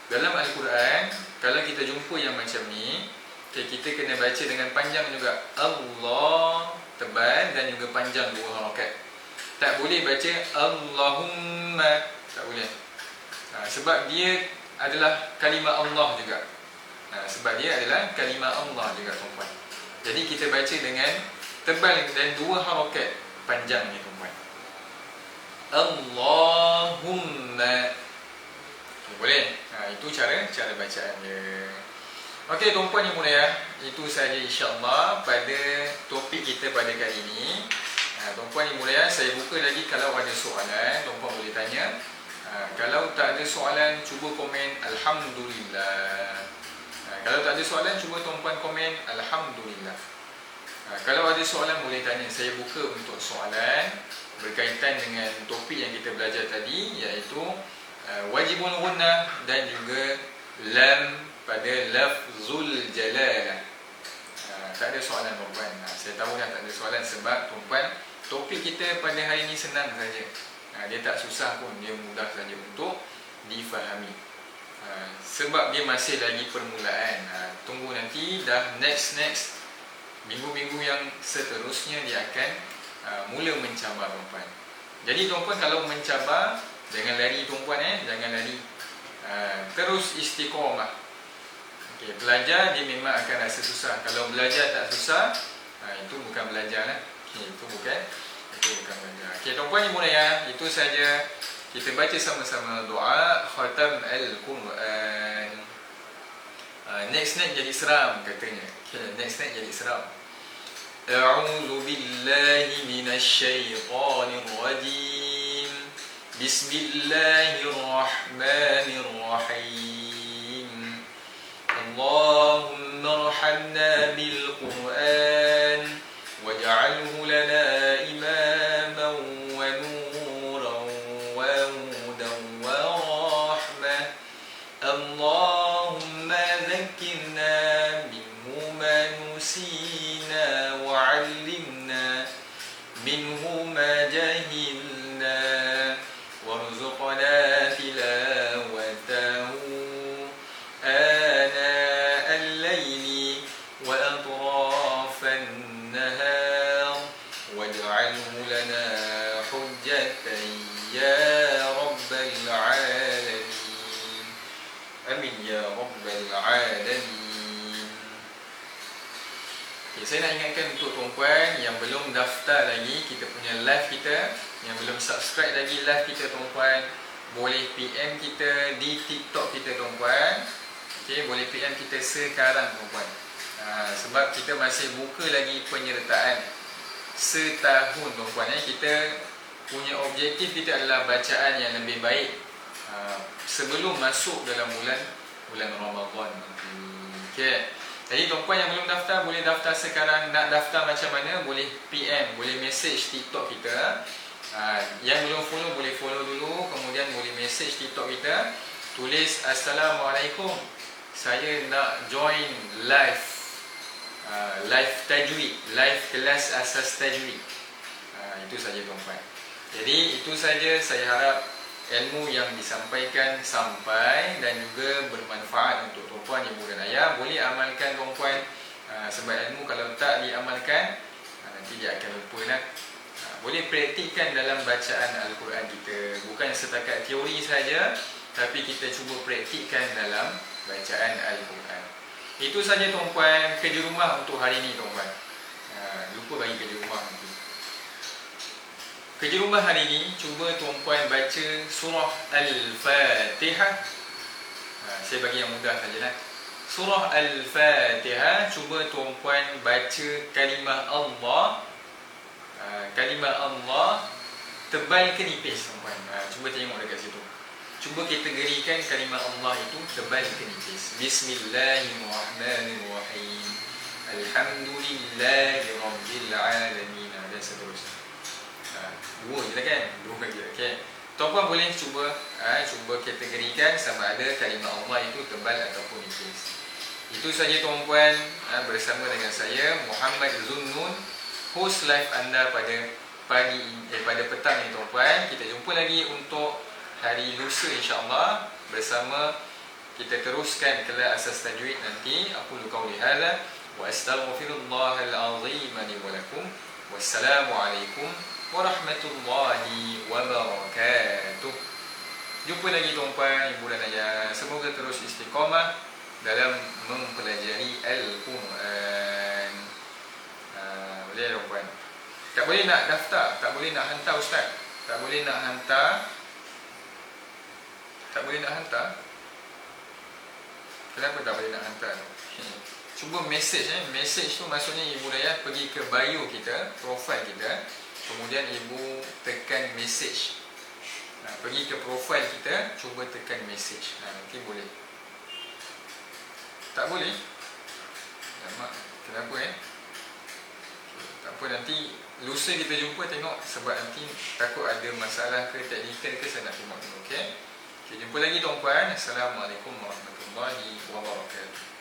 S1: Dalam Al-Quran, kalau kita jumpa yang macam ni, okay, kita kena baca dengan panjang juga. Allah tebal dan juga panjang dua harakat. Tak boleh baca Allahumma, tak boleh. Sebab dia adalah kalimah Allah juga. Sebab dia adalah kalimah Allah juga tuan-puan. Jadi kita baca dengan tebal dan dua harakat panjang ni tuan-puan. Allahumma. Boleh? Itu cara bacaan dia. Okey tuan-puan yang mulia, itu saja insya-Allah pada topik kita pada kali ini. Tuan-puan yang mulia, saya buka lagi kalau ada soalan, tuan-puan boleh tanya. Kalau tak ada soalan, cuba komen Alhamdulillah. Kalau tak ada soalan, cuba tuan-puan komen Alhamdulillah. Kalau ada soalan boleh tanya. Saya buka untuk soalan berkaitan dengan topik yang kita belajar tadi, iaitu wajibul gunnah dan juga lam pada lafzul jalalah. Tak ada soalan tuan-puan. Saya tahu dah tak ada soalan sebab tuan-puan, topik kita pada hari ini senang saja. Dia tak susah pun, dia mudah saja untuk difahami. Sebab dia masih lagi permulaan. Tunggu nanti dah next minggu-minggu yang seterusnya dia akan mula mencabar tuan-puan. Jadi tuan-puan kalau mencabar, jangan lari tuan-puan jangan lari. Terus istiqamah. Okay, belajar dia memang akan rasa susah. Kalau belajar tak susah, itu bukan belajar lah. Okay, itu bukan belajar. Okay, tuan-puan yang mulia, itu saja. Kita baca sama-sama doa khatam al-Quran. Next jadi seram katanya. Okay, next jadi seram. A'udzu billahi minasy syaithanir rajim. Bismillahirrahmanirrahim. Allahumma arhamna bil Qur'an waj'alhu lana imaman wa nuran wa hudan wa rahmah. Allahumma dhakkirna minhu ma nusina wa 'allimna minhu ma jahilna warzuqna tilawatahu آناء الليل وأطراف النهار واجعله لنا حجة يا رب العالمين آمين يا رب العالمين. Okay, saya nak ingatkan untuk tuan-puan yang belum daftar lagi kita punya live kita, yang belum subscribe lagi live kita tuan-puan, boleh PM kita di TikTok kita tuan-puan. Okay, boleh PM kita sekarang tuan-puan. Sebab kita masih buka lagi penyertaan setahun tuan-puan. Kita punya objektif kita adalah bacaan yang lebih baik sebelum masuk dalam bulan Ramadan. Okay. Jadi tuan-puan yang belum daftar boleh daftar sekarang. Nak daftar macam mana? Boleh PM, boleh message TikTok kita. Yang belum follow boleh follow dulu, kemudian boleh message TikTok kita, tulis Assalamualaikum, saya nak join live tajwid, live kelas asas tajwid. Itu saja tuan-puan. Jadi itu saja, saya harap ilmu yang disampaikan sampai dan juga bermanfaat untuk tuan-puan, ibu dan ayah. Boleh amalkan tuan-puan, sebab ilmu kalau tak diamalkan nanti dia akan lupa lah. Boleh praktikkan dalam bacaan Al-Quran kita, bukan setakat teori saja, tapi kita cuba praktikkan dalam bacaan Al-Quran. Itu saja tuan-puan kerja rumah untuk hari ini tuan-puan. Lupa bagi kerja rumah nanti. Kerja rumah hari ini, cuba tuan-puan baca surah Al-Fatihah. Saya bagi yang mudah sajalah. Surah Al-Fatihah, cuba tuan-puan baca kalimah Allah. Kalimah Allah tebal ke nipis tuan-puan? Cuba tengok dekat situ. Cuba kategorikan kalimah Allah itu tebal ke nipis. Bismillahirrahmanirrahim. Alhamdulillahirabbil alamin, dan seterusnya. Dua je lah kan? Dua je. Okey. Tuan-puan boleh cuba kategorikan sama ada kalimah Allah itu tebal ataupun nipis. Itu saja tuan-puan, bersama dengan saya Muhammad Zunnun, host live anda pada petang ni tuan-puan. Kita jumpa lagi untuk hari lusa insya-Allah bersama. Kita teruskan kelas asas tajwid nanti. Aku qauli hadza wa astaghfirullahal azim li wa lakum. Wassalamualaikum warahmatullahi wabarakatuh. Jumpa lagi tuan-puan, ibu dan ayah. Semoga terus istiqamah dalam mempelajari Al-Quran. Boleh tuan-puan? Tak boleh nak daftar, tak boleh nak hantar ustaz. Tak boleh nak hantar. Tak boleh nak hantar. Kenapa tak boleh nak hantar? Cuba message. Message tu maksudnya ibu dan ayah pergi ke bio kita, profile kita. Kemudian ibu tekan message. Pergi ke profile kita, cuba tekan message. Nanti boleh. Tak boleh? Kenapa Tak apa, nanti lusa kita jumpa tengok. Sebab nanti takut ada masalah ke teknikal ke, saya nak tengok dulu. Okay? Jumpa lagi tuan-puan. Assalamualaikum warahmatullahi wabarakatuh.